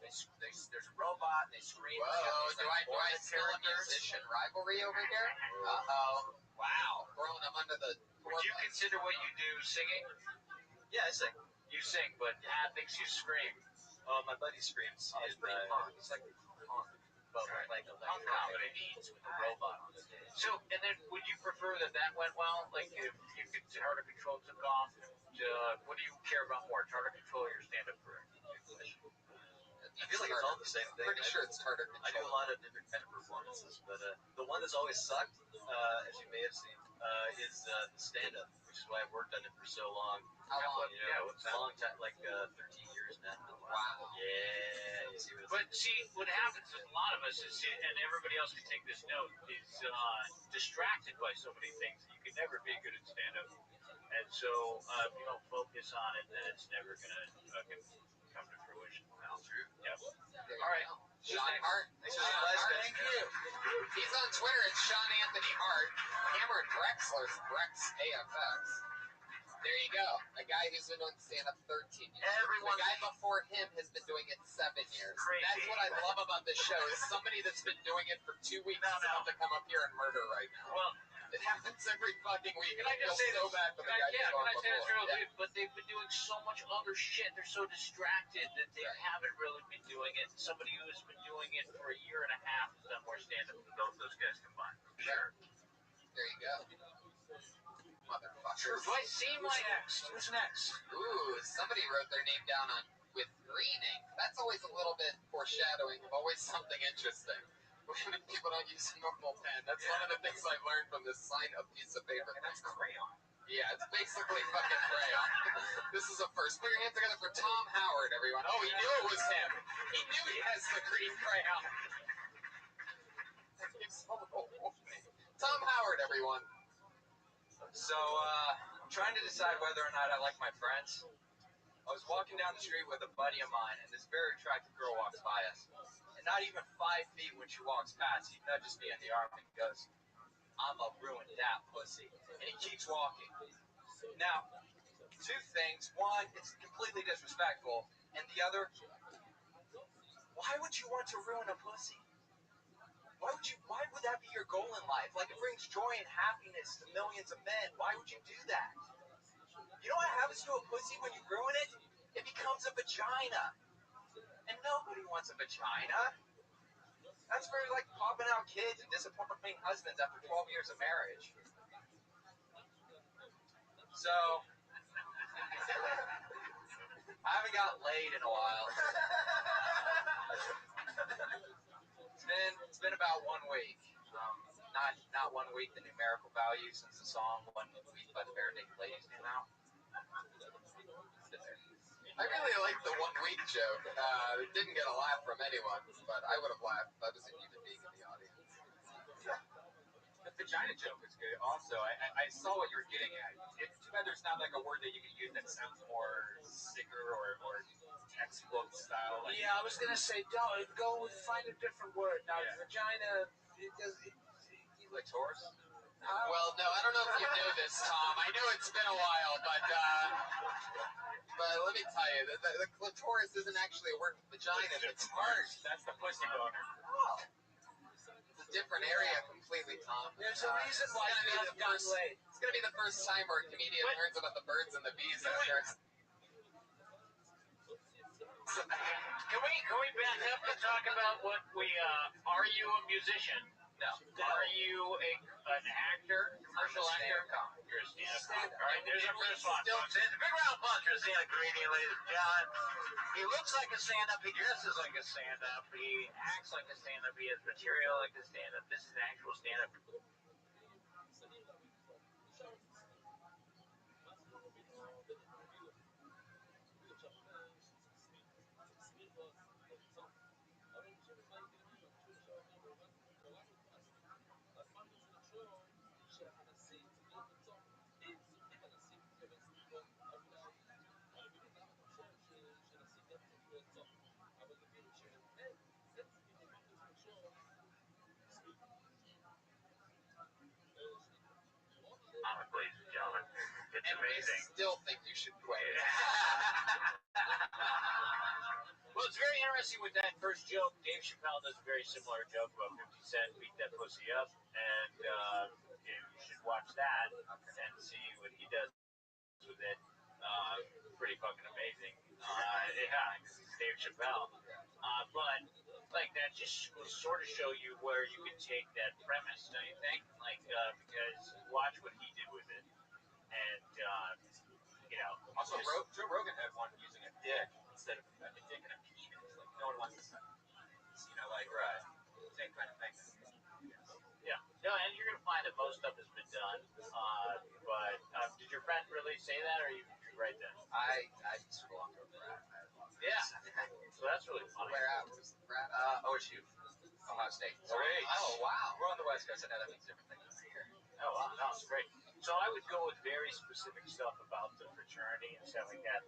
There's a robot, and they scream. Whoa, do I feel a musician rivalry over here? Uh-oh. Wow. Throwing them under the door. Would you consider what you do singing? Yeah, I sing. You sing, but Pat thinks you scream. My buddy screams. He's pretty punk. He's like punk. But like a Punk comedy. beats with a robot on stage. So, and then would you prefer that went well? Like if you could, Tartar Control took off, what do you care about more, Tartar Control or your stand-up career? I feel like it's all the same thing. Pretty sure it's Tartar Control. I do a lot of different kind of performances, but the one that's always sucked, as you may have seen, is the stand-up, which is why I've worked on it for so long. How long? Yeah, it's a long time, like 13 years now. Wow. Yeah. You see what But see, what happens with a lot of us is, and everybody else can take this note, is distracted by so many things that you can never be good at stand-up. And so if you don't focus on it, then it's never gonna fucking come to fruition. True. Yep. All right. Sean Hart. Thank you. He's on Twitter at Sean Anthony Hart. Cameron Drexler's Brex AFX. There you go. A guy who's been doing stand-up 13 years. The guy before him has been doing it 7 years. Crazy. That's what I love about this show is somebody that's been doing it for 2 weeks is about to come up here and murder right now. Well, it happens every fucking week. Can I just say so bad for the guy can I say this real quick? But they've been doing so much other shit. They're so distracted that they haven't really been doing it. Somebody who's been doing it for a year and a half has done more stand-up than both those guys combined. Sure. There you go. Motherfuckers. Do I seem like Who's next? Ooh, somebody wrote their name down on with green ink. That's always a little bit foreshadowing of always something interesting. When people don't use a normal pen. That's one of the things I've learned from this sign up piece of paper. And that's crayon. Yeah, it's basically fucking crayon. This is a first. Put your hands together for Tom Howard, everyone. Oh, he knew it was him. He knew he has the green crayon. Tom Howard, everyone. So, I'm trying to decide whether or not I like my friends. I was walking down the street with a buddy of mine, and this very attractive girl walks by us. And not even 5 feet when she walks past, he nudges me in the arm and he goes, "I'ma ruin that pussy." And he keeps walking. Now, 2 things. One, it's completely disrespectful. And the other, why would you want to ruin a pussy? Why would that be your goal in life? Like, it brings joy and happiness to millions of men. Why would you do that? You know what happens to a pussy when you ruin it? It becomes a vagina. And nobody wants a vagina. That's for, like, popping out kids and disappointing husbands after 12 years of marriage. So, I haven't gotten laid in a while. It's been about 1 week. Not 1 week, the numerical value, since the song 1 Week by the Bare Naked Ladies came out. I really like the 1 week joke. It didn't get a laugh from anyone, but I would have laughed if I was a human being in the audience. The vagina joke is good. Also, I saw what you were getting at. It's too bad there's not like a word that you can use that sounds more sicker or textbook style. Like, Yeah, I was gonna say, don't go find a different word. Now, vagina, it does. clitoris. Well, no, I don't know if you knew this, Tom. I know it's been a while, but let me tell you, the clitoris isn't actually a word for vagina. It's hard. That's the pussy boner. Oh. It's a different area completely, Tom. There's a reason why you haven't gotten laid. It's going to be the first time where a comedian learns about the birds and the bees after. Can we back up and talk about what we are you a musician? No. Are you an actor, commercial actor? You're a stand-up. All right, there's our first one. Folks. A big round of applause for a stand-up comedian, ladies and gentlemen. He looks like a stand-up. He dresses like a stand-up. He acts like a stand-up. He has material like a stand-up. This is an actual stand-up. Ladies and gentlemen, it's amazing. I still think you should quit. Well, it's very interesting with that first joke. Dave Chappelle does a very similar joke about 50 Cent beat that pussy up, and you should watch that and see what he does with it. Pretty fucking amazing. Yeah, because he's Dave Chappelle. But like that just will sort of show you where you can take that premise, don't you think? Like because watch what he did with it, and you know. Also, Joe Rogan had one using a dick instead of a dick and a penis. Like, no one wants to say, you know, like, right. Same kind of thing. Yeah. No, and you're going to find that most stuff has been done. But did your friend really say that, or you write that? I just belong to a frat. Yeah. So that's really funny. Where at? Where's the frat? OSU. Ohio State. Oh, wow. We're on the West Coast. I know that means different things here. Oh, wow. No, it's great. So I would go with very specific stuff about the fraternity and stuff like that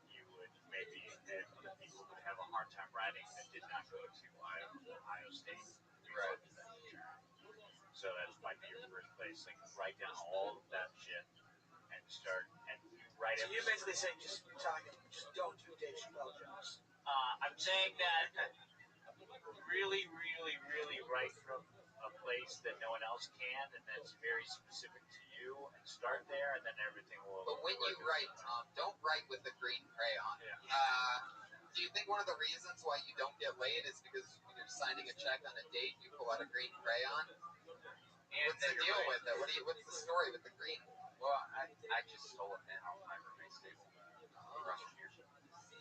you would maybe that other people would have a hard time writing that did not go to Ohio State. Right. So that might be your first place. Like write down all of that shit and start and you write So you're basically saying just don't do Dave Chappelle jokes. I'm saying that really, really, really write from a place that no one else can, and that's very specific to you. And start there, and then everything will. But when you write, Tom, don't write with the green crayon. Yeah. Do you think one of the reasons why you don't get laid is because when you're signing a check on a date, you pull out a green crayon? And what's the deal with it? What's the story with the green? Well, I just stole it now from my roommate's table. Russian here.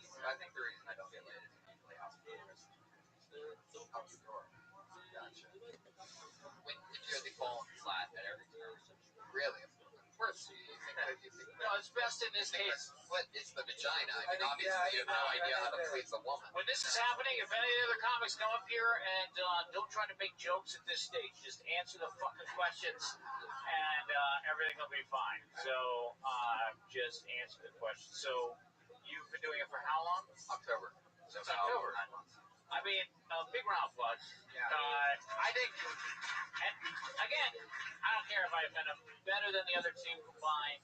So I think the reason I don't get laid is usually hospitals. Out the door. Gotcha. If you're the falling flat at every turn. Really? Of course, you think no, it's best in this case. What is the vagina? I mean, obviously, you have no idea how to please a woman. When this is happening, if any other comics come up here and don't try to make jokes at this stage, just answer the fucking questions and everything will be fine. So just answer the questions. So you've been doing it for how long? October. So it's October. 9 months. I mean, big round of applause. Yeah. I think, and again, I don't care if I offend them, better than the other two combined,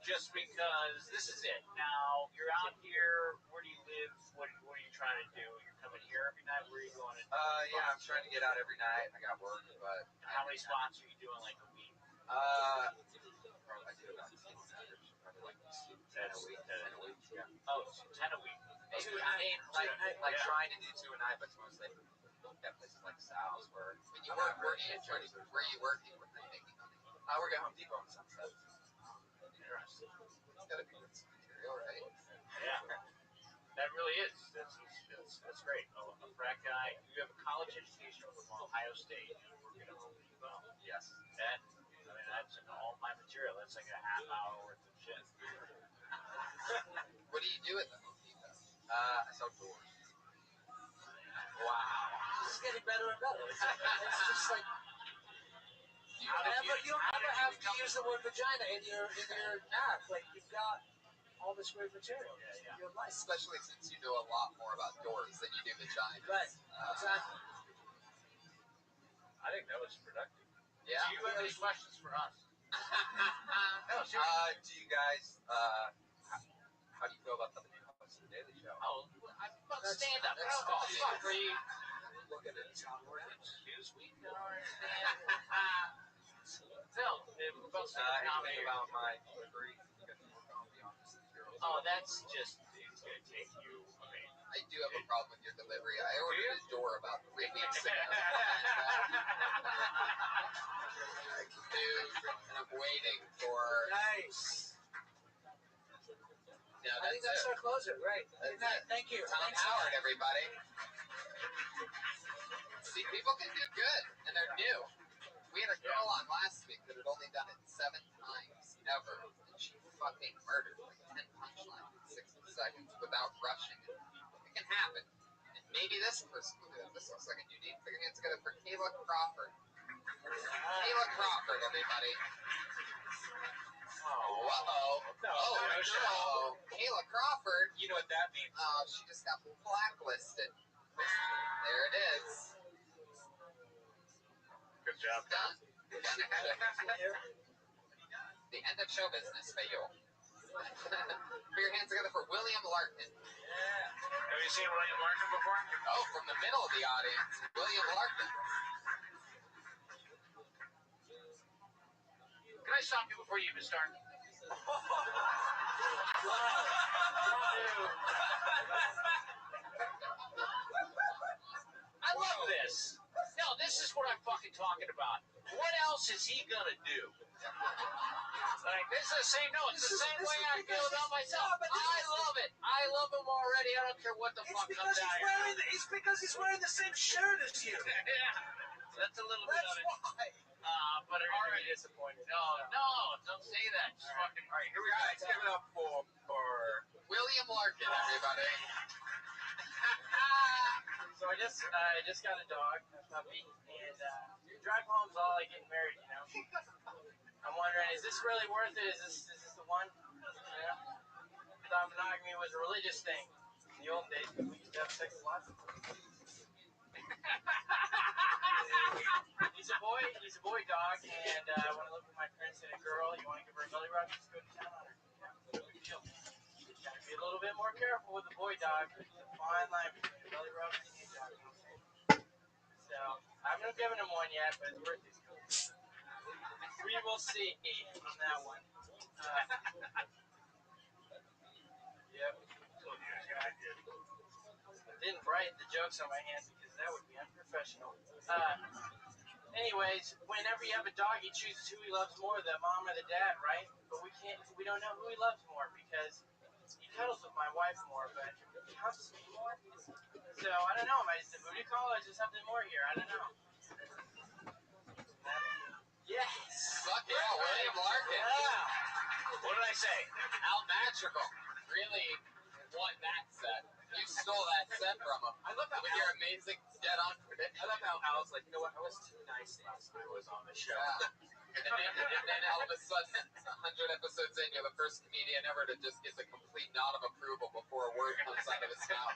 just because this is it. Now, you're out here, where do you live, what are you trying to do? You're coming here every night, where are you going? Yeah, I'm trying to get out every night. I got work, but... How many spots are you doing, like, a week? I do about 6 average, probably like 10 a week. 10 a week, yeah. Oh, 10 a week. Maybe, like trying to do 2 a night, but it's mostly at places like Sal's where when you work, where are you working? Where are you making money? I work at Home Depot in Sunset. Interesting. It's gotta be good material, right? Yeah. That really is. That's great. A frat guy. You have a college education from Ohio State. You work at Home Depot. Yes. And I mean, that's all my material. That's like a half hour worth of shit. What do you do at the Home Depot? I sell doors. Wow. This is getting better and better. It's just like you don't ever have to use the word vagina in your act. Like you've got all this great material in your life. Especially since you know a lot more about doors than you do vagina. Right. Exactly. I think that was productive. Yeah. Do you have any questions for us? No, do you guys, how do you feel about the new host of the Daily Show? Oh, I'm about stand up. That's Free. Look at it. It's not working. Newsweek, I don't understand. Phil, we're both Anything about my delivery? You got more coffee on this girl. Oh, that's just, it's going to take you, I mean. I do have a problem with your delivery. I ordered a door about 3 weeks ago. And I'm waiting for... Nice. Yeah, I think that's our closer, right? Thank you. Tom Howard, everybody. See, people can do good, and they're new. We had a girl on last week that had only done it 7 times ever, and she fucking murdered like 10 punchlines in 60 seconds without rushing it. It can happen. And maybe this person will do it. This looks like a new name. Put your hands together for Kayla Crawford. Kayla Crawford, everybody. Oh, uh-oh. No, No. Kayla Crawford. You know what that means? Oh, she just got blacklisted. There it is. Good job. Done. The end of show business for you. Put your hands together for William Larkin. Have you seen William Larkin before? Oh, from the middle of the audience, William Larkin. Can I stop you before you even start? I love this. No, this is what I'm fucking talking about. What else is he gonna do? Like, this is the same, no, it's the same way I feel about myself. I love it. I love him already. I don't care what the fuck comes out here. It's because he's wearing the same shirt as you. Yeah, that's a little bit of it. Why. But I'm already disappointed. No, don't say that. Just fucking. All right, here we go. Guys, give it up for William Larkin, everybody. So I just got a dog, a puppy, and drive home's all like getting married, you know. I'm wondering, is this really worth it? Is this the one? Yeah. I thought monogamy was a religious thing. In the old days, we used to have sex a lot. He's a boy dog, and when I live with my parents and a girl, you want to give her a belly rub, just go to town on her. You know, no big deal. You gotta be a little bit more careful with the boy dog. There's a fine line between a belly rub and a hand job, you know what I'm saying? So, I haven't given him one yet, but it's worth it. We will see on that one. Yep. I didn't write the jokes on my hand because that would be unprofessional. Anyways, whenever you have a dog, he chooses who he loves more, the mom or the dad, right? But we don't know who he loves more because he cuddles with my wife more, but he hugs me more. So I don't know. Is the booty call or is there something more here? I don't know. Yes. Fuck yeah, William Larkin. Yeah. What did I say? Al Magical. Really won that set. You stole that set from him. I love how with your amazing dead-on prediction. I love how Al's like, you know what? I was too nice last time I was on the show. Yeah. and then all of a sudden, 100 episodes in, you're the first comedian ever to just get the complete nod of approval before a word comes out of his mouth.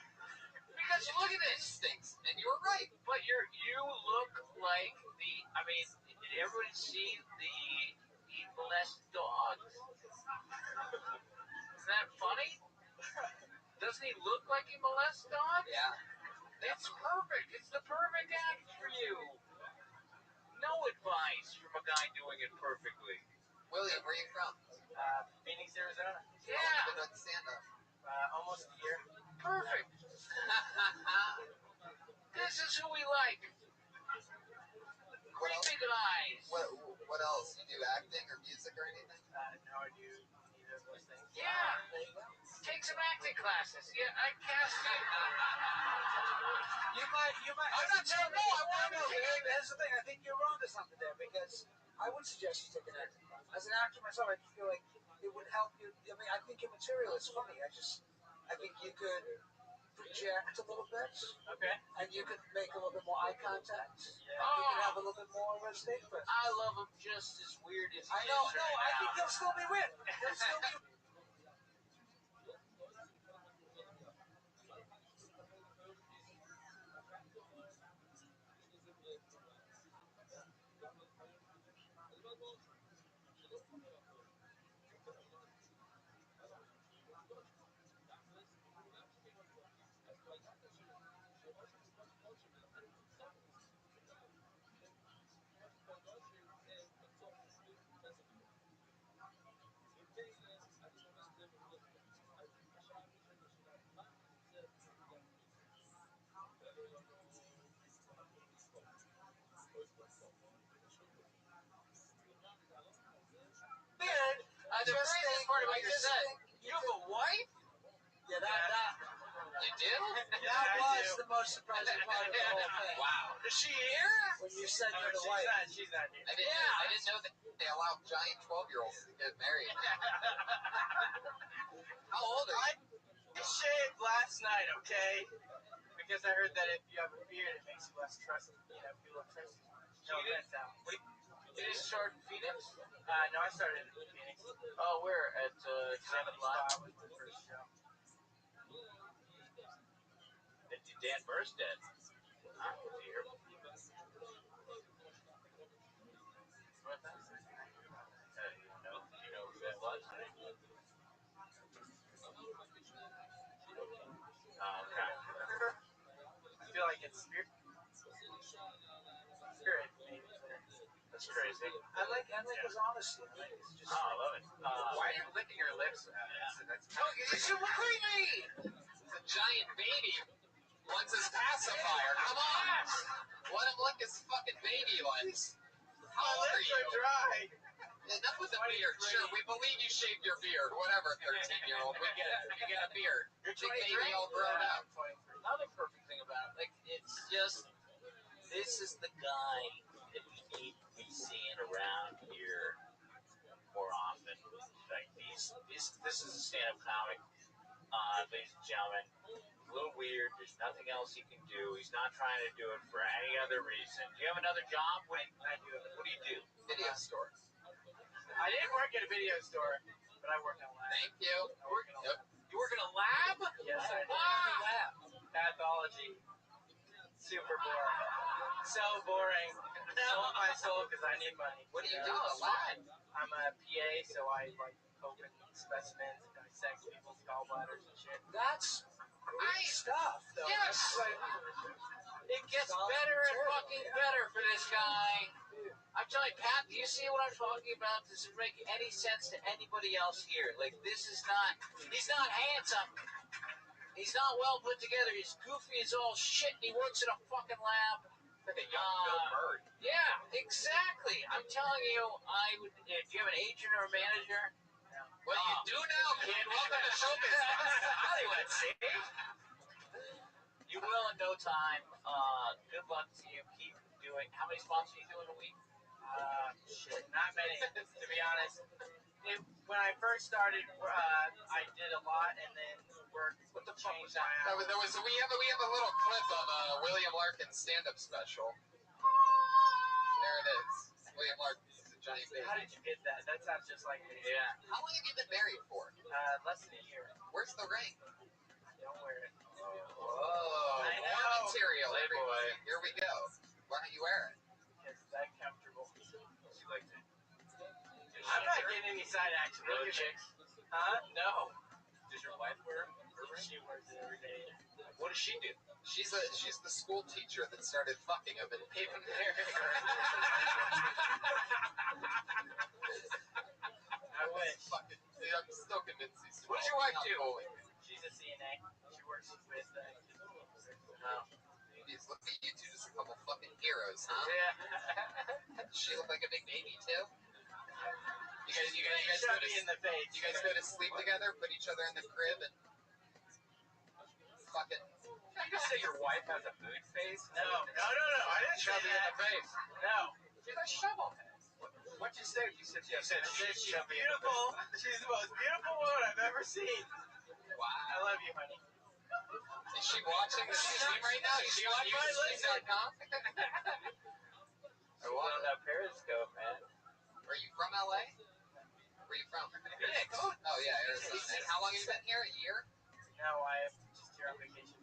Because look at this. Instincts, and you were right. But you look like did everybody see the molest dogs? Isn't that funny? Doesn't he look like he molests dogs? Yeah. It's perfect. It's the perfect act for you. No advice from a guy doing it perfectly. William, where are you from? Phoenix, Arizona. How long have you been doing stand-up? Almost a year. Perfect. This is who we like. Creepy guys. What else? You do acting or music or anything? No, I do neither of those things. Yeah. There you go. Take some acting classes. Yeah, I cast you. You might. I'm not saying no. I want to. Here's the thing. I think you're wrong to something there because I would suggest you take an acting class. As an actor myself, I feel like it would help you. I mean, I think your material is funny. I just I think you could project a little bit. Okay. And you could make a little bit more eye contact. Yeah. You could have a little bit more of a steak presence. I love him just as weird as he I know. is No, right I now. think he'll still be weird. He'll still be. Weird. The craziest part about your set, you have a wife? Yeah, that You do? that was the most surprising part of the whole thing. Wow. Is she here? When you said Oh, you're the she's wife. not. She's not here. I didn't know that they allow giant 12-year-olds to get married. How old are you? I shaved last night, okay? Because I heard that if you have a beard, it makes you less trusting. You know, people don't trust you. No, that's out. You didn't start in Phoenix? No, I started in Phoenix. Oh, where? At Examine Live? Was my first show. Dan Burr's dead. Oh, dear. What that? No, you know who that was? Okay. I feel like it's spirit. That's crazy. I like his honesty. I like his just. Oh, I love it. Why are you licking your lips? That's no, you should look at me! He's a giant baby. Wants his pacifier. Come on! Let him lick his fucking baby lips. How old are you? Dry. Enough with the beard. Sure, we believe you shaved your beard. Whatever, 13-year-old. We get it. You got a beard. You're Big 23? baby all grown up. Another perfect thing about it, like, it's just, this is the guy that we need to be seeing around here more often. Like, this is a stand-up comic, ladies and gentlemen. A little weird. There's nothing else he can do. He's not trying to do it for any other reason. Do you have another job? What do you do? Video store. I didn't work at a video store, but I work in a lab. Thank you. Yep. You work in a lab? Yes, I do. Lab. Pathology. Super boring. So boring. Sold my soul because I need money. What do you do in a lab? I'm a PA, so I like open specimens and dissect people's gallbladders and shit. That's great stuff, though. Yes. It gets better and fucking better for this guy. I'm telling you, Pat, do you see what I'm talking about? Does it make any sense to anybody else here? Like, this is not, he's not handsome. He's not well put together. He's goofy as all shit. He works in a fucking lab. Like a young Bill Burr. Yeah, exactly. I'm telling you, I would. Do you have an agent or a manager? Well, you do now, kid. Welcome to show business. Hollywood, see? You will in no time. Good luck to you. Keep doing. How many spots are you doing a week? Shit, not many. To be honest, when I first started, I did a lot, and then work. What the fuck was that? We have a little clip of William Larkin's stand-up special. There it is. William Larkin is a giant baby. How did you get that? That sounds just like me. Yeah. How long have you been married for? Less than a year. Where's the ring? Don't wear it. Whoa. I know. More material, Playboy. everybody. Here we go. Why don't you wear it? Because it's that comfortable. She likes it. I'm not getting any side action. Really, Look at chicks? it. Huh? No. Does your wife wear it? She wears it every day. What does she do? She's the school teacher that started fucking him and paving the I wish. fucking. I'm still convinced he's. What does your wife do? She's a CNA. She works with. Jeez, look at you two, just a couple fucking heroes, huh? Yeah. Does she look like a big baby too? You guys shot me in the face. You guys go to sleep together, put each other in the crib, and fucking. Did you say your wife has a mood face? No. I didn't Shove say me in that. the face. No. She's a shovelhead. What'd you say? You said she's shove me in the beautiful. She's the most beautiful woman I've ever seen. I love you, honey. Is she watching the stream right now? Is she on YouTube.com? Or what? On that Periscope, man. Are you from LA? Where are you from? Phoenix. Oh yeah, Arizona. And how long have you been here? A year? No, I'm just here on vacation.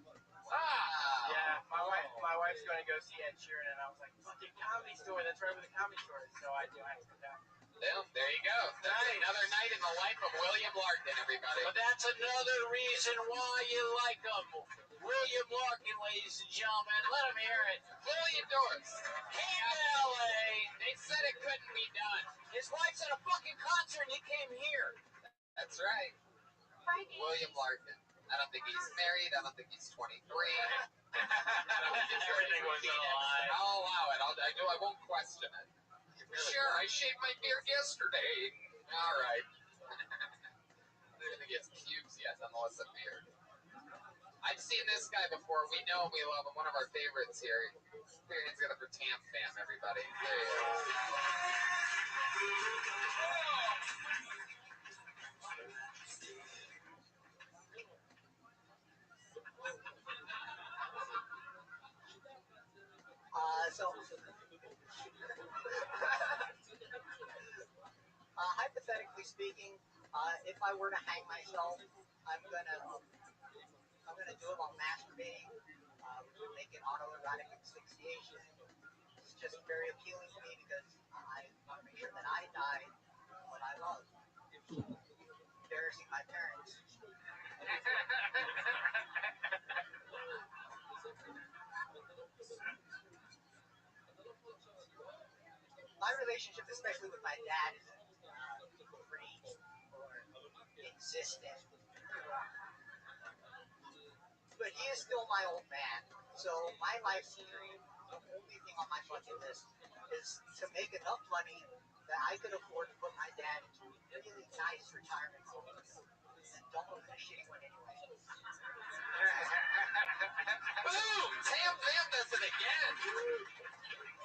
Ah. Yeah, my wife's going to go see Ed Sheeran, and I was like, fucking Comedy Store. That's right where the Comedy Store is. So I have to come down. Boom, there you go. That's another night in the life of William Larkin, everybody. But that's another reason why you like him. William Larkin, ladies and gentlemen. Let him hear it. Fully endorsed. Came to LA. They said it couldn't be done. His wife's at a fucking concert, and he came here. That's right. William Larkin. I don't think he's married. I don't think he's 23. Everything was on a lie. I'll allow it. I won't question it. Sure, I shaved my beard yesterday. All right. I don't think he has pubes yet, unless a beard. I've seen this guy before. We know him. We love him. One of our favorites here. Put your hands together for Tam Fam, everybody. There he is. Hypothetically speaking, if I were to hang myself, I'm gonna do it while masturbating, which would make it autoerotic asphyxiation. It's just very appealing to me because I want to make sure that I die what I love. Embarrassing my parents. My relationship, especially with my dad, is pretty existent. But he is still my old man. So my life's dream, the only thing on my bucket list, is to make enough money that I could afford to put my dad into a really nice retirement home and dump him in a shitty one anyway. Boom! Tam Fam does it again.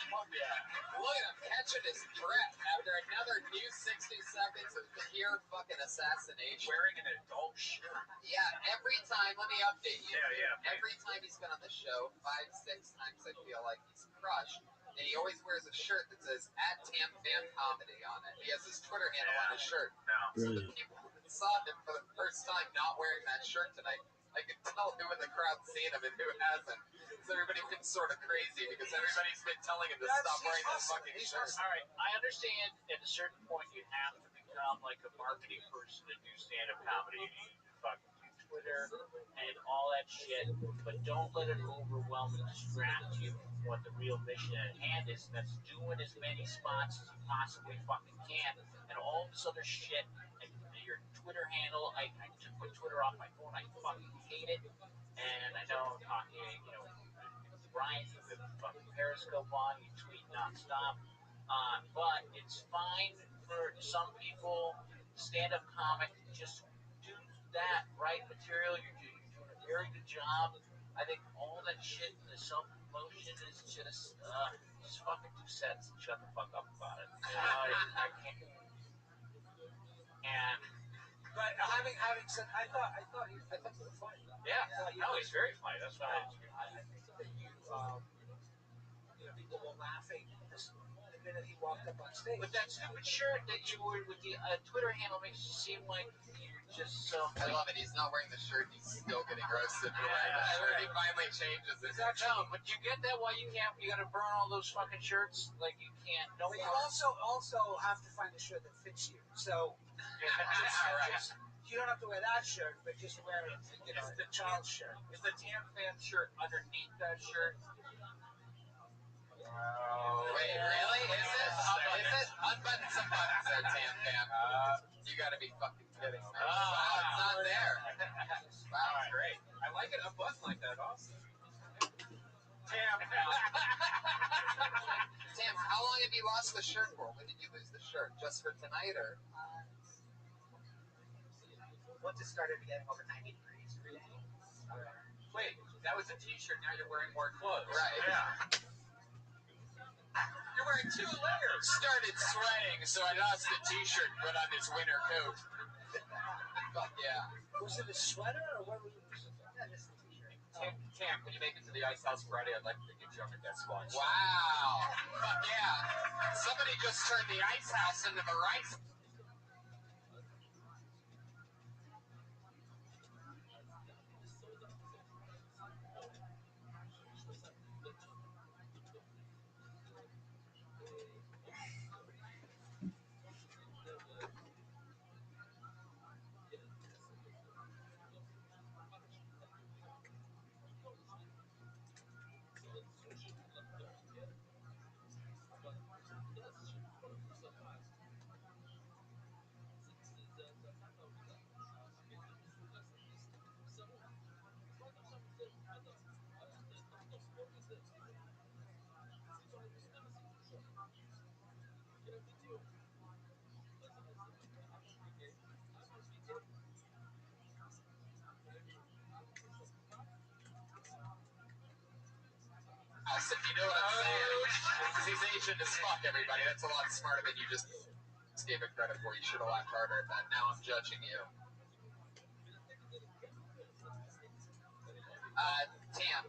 Look at him catching his breath after another new 60 seconds of pure fucking assassination. Wearing an adult shirt. Yeah, every time, let me update you. Yeah. Every time he's been on the show, 5-6 times I feel like he's crushed. And he always wears a shirt that says @TamFamComedy on it. He has his Twitter handle on his shirt. So the people that saw him for the first time not wearing that shirt tonight, I could tell who in the crowd seen him and who hasn't. So everybody's been sort of crazy because everybody's been telling him to stop wearing that fucking shirt. All right, I understand at a certain point you have to become like a marketing person to do stand-up comedy. You fucking do Twitter and all that shit, but don't let it overwhelm and distract you from what the real mission at hand is, and that's doing as many spots as you possibly fucking can, and all this other shit, and your Twitter handle. I took my Twitter off my phone. I fucking hate it, and I know I'm talking, Brian, you have fucking Periscope on, you tweet nonstop, but it's fine for some people. Stand-up comic, just do that, right material. You're doing a very good job. I think all that shit, the self-promotion is just fucking do sets and shut the fuck up about it. I can't. And But having said, I thought you were funny. yeah, no, he's very funny. That's why I think that people were laughing the minute he walked up on stage. But that stupid shirt that you wore with the Twitter handle makes you seem like you're just so. I love it. He's not wearing the shirt. He's still getting roasted for wearing the shirt. He finally changes it. No, but you get that? Why you can't? You gotta burn all those fucking shirts? Like you can't. No. But you also have to find a shirt that fits you. So you don't have to wear that shirt, but just wear the child's shirt. Is the Tam Fam shirt underneath that shirt? Wait, really? Is it? Unbutton some buttons there, Tam Fam. You gotta be fucking kidding me. Wow, it's not there. Wow, Great. I like it unbuttoned like that. Awesome. Tam. Tam, how long have you lost the shirt for? When did you lose the shirt? Just for tonight, or? Once it started getting over 90 degrees every day. Wait, that was a t-shirt. Now you're wearing more clothes. Right. Yeah. You're wearing 2 layers. Started sweating, so I lost the t-shirt and put on this winter coat. Fuck yeah. Was it a sweater or what was it? Yeah, just a t-shirt. Tam, when you make it to the Ice House Friday, I'd like to get you on the guest squad. Wow. Fuck yeah. Somebody just turned the Ice House into the Rice. If you know what I'm saying, because he's Asian as fuck, everybody. That's a lot smarter than you just gave it credit for. You should have laughed harder at that. Now I'm judging you. Tam,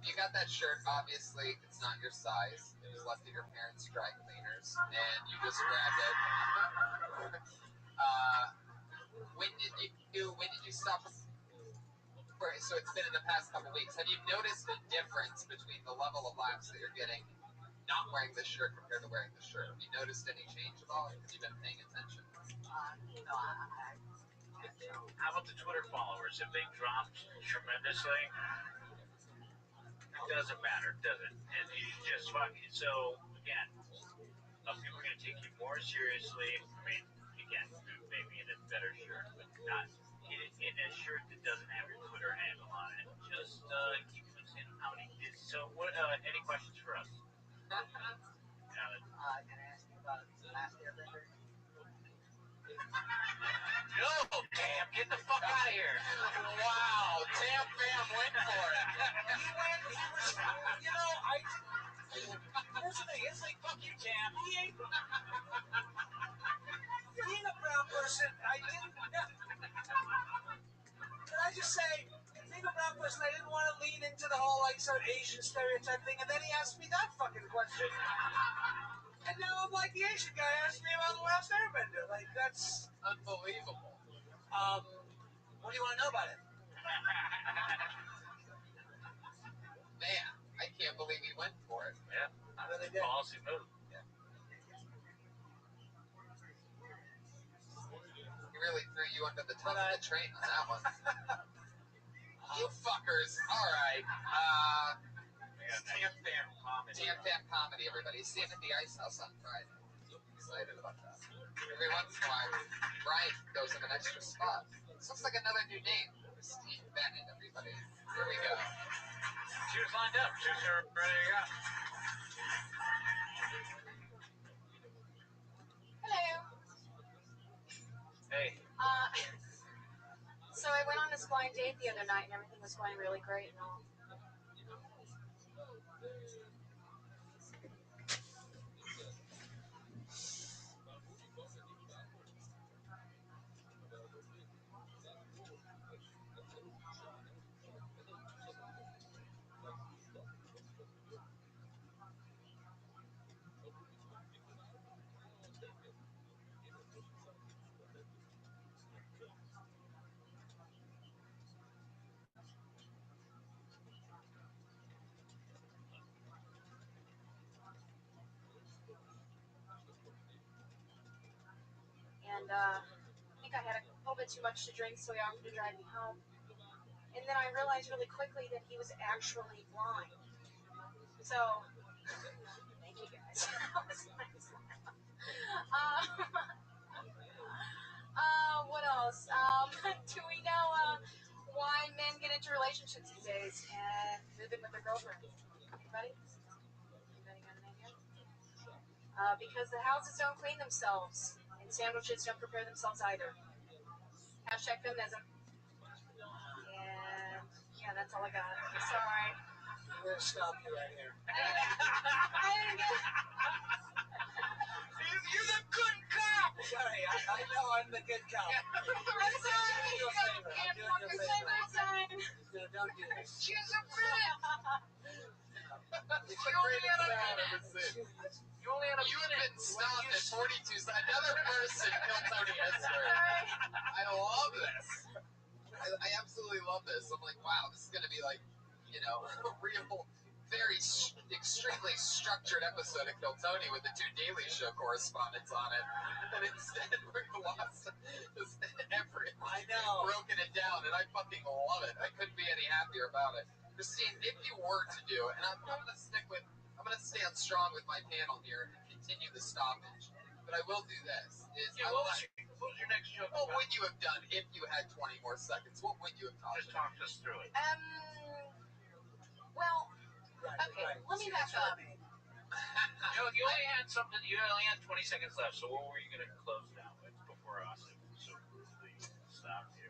you got that shirt. Obviously, it's not your size. It was left at your parents' dry cleaners, and you just grabbed it. When did you stop? So it's been in the past couple weeks. Have you noticed a difference between the level of laughs that you're getting not wearing this shirt compared to wearing the shirt? Have you noticed any change at all? Have you been paying attention? No, How about the Twitter followers? Have they dropped tremendously? It doesn't matter, does it? And you just fuck it. So, again, people are going to take you more seriously. I mean, again, maybe in a better shirt, but not in a shirt that doesn't have your Twitter handle on it. Just keep it in how many. So, what? Any questions for us? can I ask you about Last Airbender? No, Tam, get the fuck out of here. Wow, Tam Bam went for it. Here's the thing, it's like, Fuck you, Tam. being a brown person, I didn't, can I just say, being a brown person, I didn't want to lean into the whole, like, sort of Asian stereotype thing, and then he asked me that fucking question. And now I'm like the Asian guy asked me about The Last Airbender. Like, that's Unbelievable. what do you want to know about it? Man, I can't believe he went for it. Yeah, I really did. policy move. He really threw you under the tongue of the train on that one. You fuckers. All right. Tam Bam comedy. Tam Bam comedy, everybody. See him at the Ice House on Friday. Excited about that. Every once in a while, Brian goes in an extra spot. This looks like another new name. Steve Bennett, everybody. Here we go. Shoes lined up. Shoes are ready to go. Hello. Hey. So I went on this blind date the other night and everything was going really great and all. And I think I had a little bit too much to drink, so he offered to drive me home. And then I realized really quickly that he was actually blind. So, thank you guys. That was nice. What else? Do we know why men get into relationships these days and move in with their girlfriends? Anybody? Anybody got an idea? Because the houses don't clean themselves, and sandwiches don't prepare themselves either. Hashtag feminism. And yeah, that's all I got. Sorry. I'm going to stop you right here. I didn't get. You're the good cop. sorry. I know I'm the good cop. I'm sorry. I'm doing you a favor. Don't do this. She's a bitch. It's the greatest thing I've ever seen. You have been stopped at 42. So another person killed Tony history. I love this. I absolutely love this. I'm like, wow, this is going to be like, you know, a real, very extremely structured episode of Kill Tony with the 2 Daily Show correspondents on it. And instead, we've lost just I know. broken it down, and I fucking love it. I couldn't be any happier about it. Christine, if you were to do, and I'm going to stand strong with my panel here and continue the stoppage, but I will do this. What was your next joke? What would you have done if you had 20 more seconds? What would you have talked Just talk us through it. Well, okay, let me back up. You only had 20 seconds left, so what were you going to close down with before us so rudely stopped you?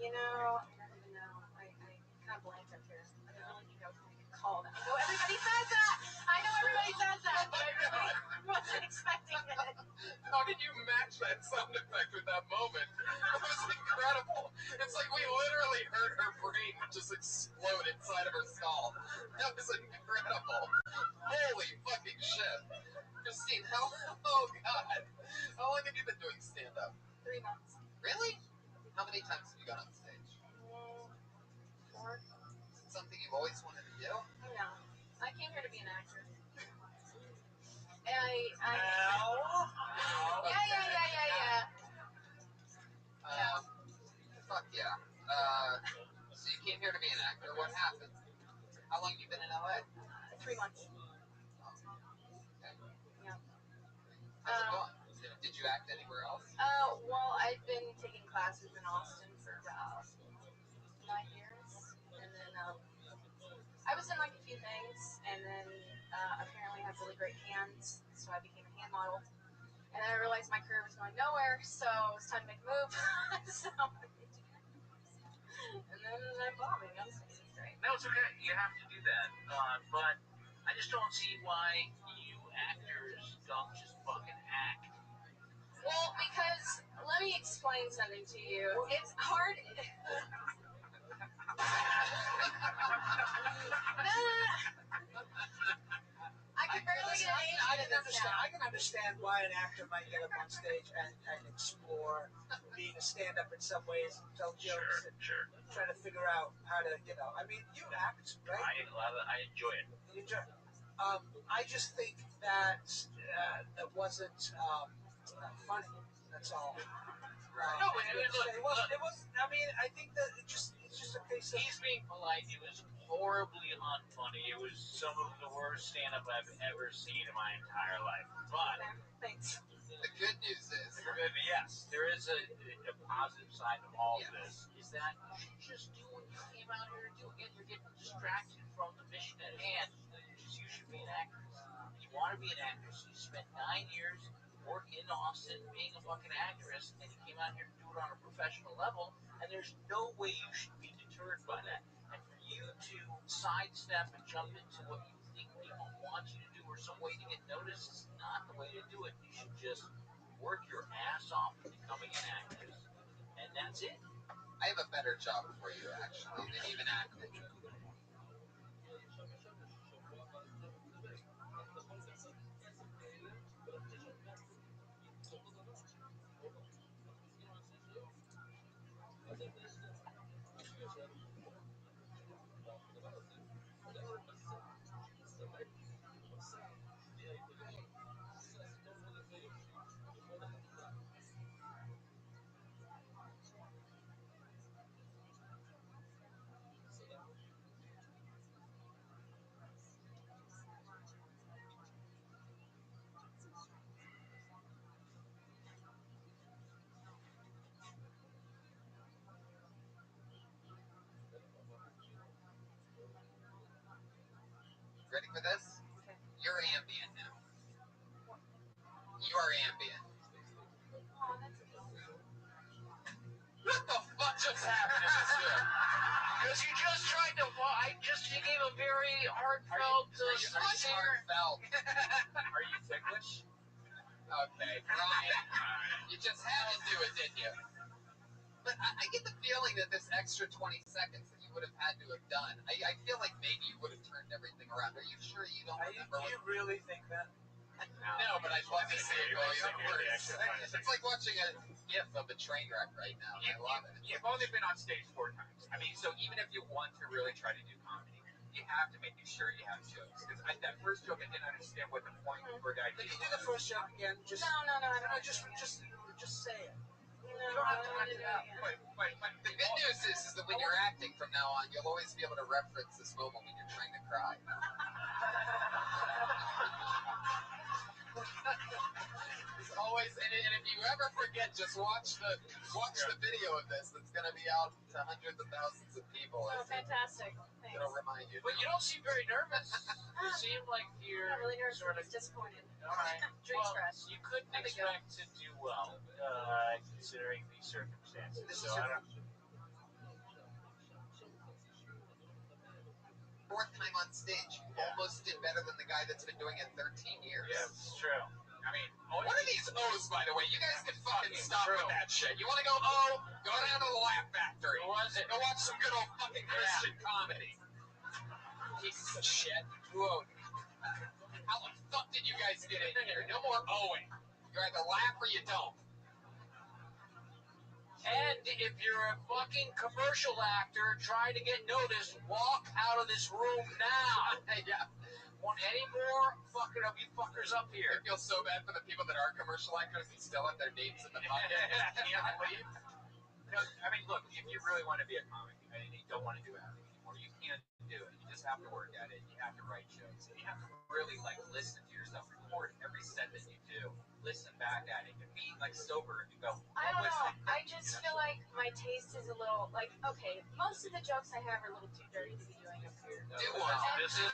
You know, I don't even know. I kind of blanked up here. I didn't really think I was going to get called. I know everybody says that, but I wasn't expecting it. How did you match that sound effect with that moment? It was incredible. It's like we literally heard her brain just explode inside of her skull. That was incredible. Holy fucking shit. Christine, oh god. How long have you been doing stand-up? 3 months. Really? How many times have you gone on stage? 4. Is it something you've always wanted to do? No. I came here to be an actor. And Yeah. Fuck yeah. So you came here to be an actor. What happened? How long have you been in LA? 3 months. Okay. Yeah. How's it going? Did you act anywhere else? Well, I've been taking classes in Austin for about 9 years, and then I was in like a few things, and then apparently I have really great hands, so I became a hand model. And then I realized my career was going nowhere, so it was time to make a move. And then I'm bombing. I'm saying it's great. No, it's okay. You have to do that. But I just don't see why you actors don't just fucking act. Well, because let me explain something to you. It's hard. I can barely get an I can understand why an actor might get up on stage and explore being a stand-up in some ways, tell jokes, and try to figure out how to, I mean, you act, right? I enjoy it. You enjoy it. I just think that that wasn't funny. That's all. No, but it wasn't. I mean, I think that it's just a case of. He's being polite. It was horribly unfunny. It was some of the worst stand-up I've ever seen in my entire life. But thanks. The good news is, yes, there is a positive side of all of this. Is that you should just do what you came out here to do. Again, you're getting distracted from the mission at hand, which is you should be an actress. You want to be an actress. You spent 9 years working in Austin being a fucking actress, and you came out here to do it on a professional level, and there's no way you should be deterred by that. And for you to sidestep and jump into what you think people want you to do or some way to get noticed is not the way to do it. You should just work your ass off becoming an actress, and that's it. I have a better job for you, actually, than even acting. Ready for this? Okay. You're ambient now. You are ambient. Oh, that's easy. What the fuck just happened in this room? Because you just tried to. You gave a very heartfelt. Heartfelt. Are you ticklish? Okay, Brian, you just had to do it, didn't you? But I get the feeling that this extra 20 seconds that you would have had to have done, I feel like maybe you would have turned everything around. Are you sure you don't remember? Do you really think that? No, but I'd love to see it go somewhere. It's like watching a GIF of a train wreck right now. I love it. You've only been on stage 4 times. I mean, so even if you want to really try to do comedy, you have to make sure you have jokes. Because that first joke, I didn't understand what the point for a guy. Can you do the first joke again? Just No, I don't know. just say it. No, You don't have to I act don't it out. know. But the good news is that when you're acting from now on, you'll always be able to reference this moment when you're trying to cry. It's always, and if you ever forget, just watch the video of this. That's going to be out to hundreds of thousands of people. Oh, fantastic. Thanks. It'll remind you. But you don't seem very nervous. You seem like you're I'm not really nervous. sort of. Just disappointed. All right. Drink Well, stress. you couldn't There we go. expect to do well, considering these circumstances. This So is I don't. Fourth time on stage, you almost did better than the guy that's been doing it 13 years. Yeah, it's true. I mean, What are these O's, by the way? You guys can fucking stop with that shit. You want to go O? Go down to the Laugh Factory. Who was it? Go watch some good old fucking Christian comedy. Pieces of shit. Who owed me? How the fuck did you guys get in here? No more owing. You either laugh or you don't. And if you're a fucking commercial actor trying to get noticed, walk out of this room now. Yeah. Want any more fucking of you fuckers up I here? feel so bad for the people that are commercial actors and still have their names in the bucket. Can't believe. No, I mean, look, if you really want to be a comic and you don't want to do acting anymore, you can do it. You just have to work at it. You have to write jokes. And you have to really listen to yourself, record every set that you do, listen back at it, and be sober and go. I don't know. I just feel like my taste is a little okay. Most of the jokes I have are a little too dirty to be doing up here. Do one. This is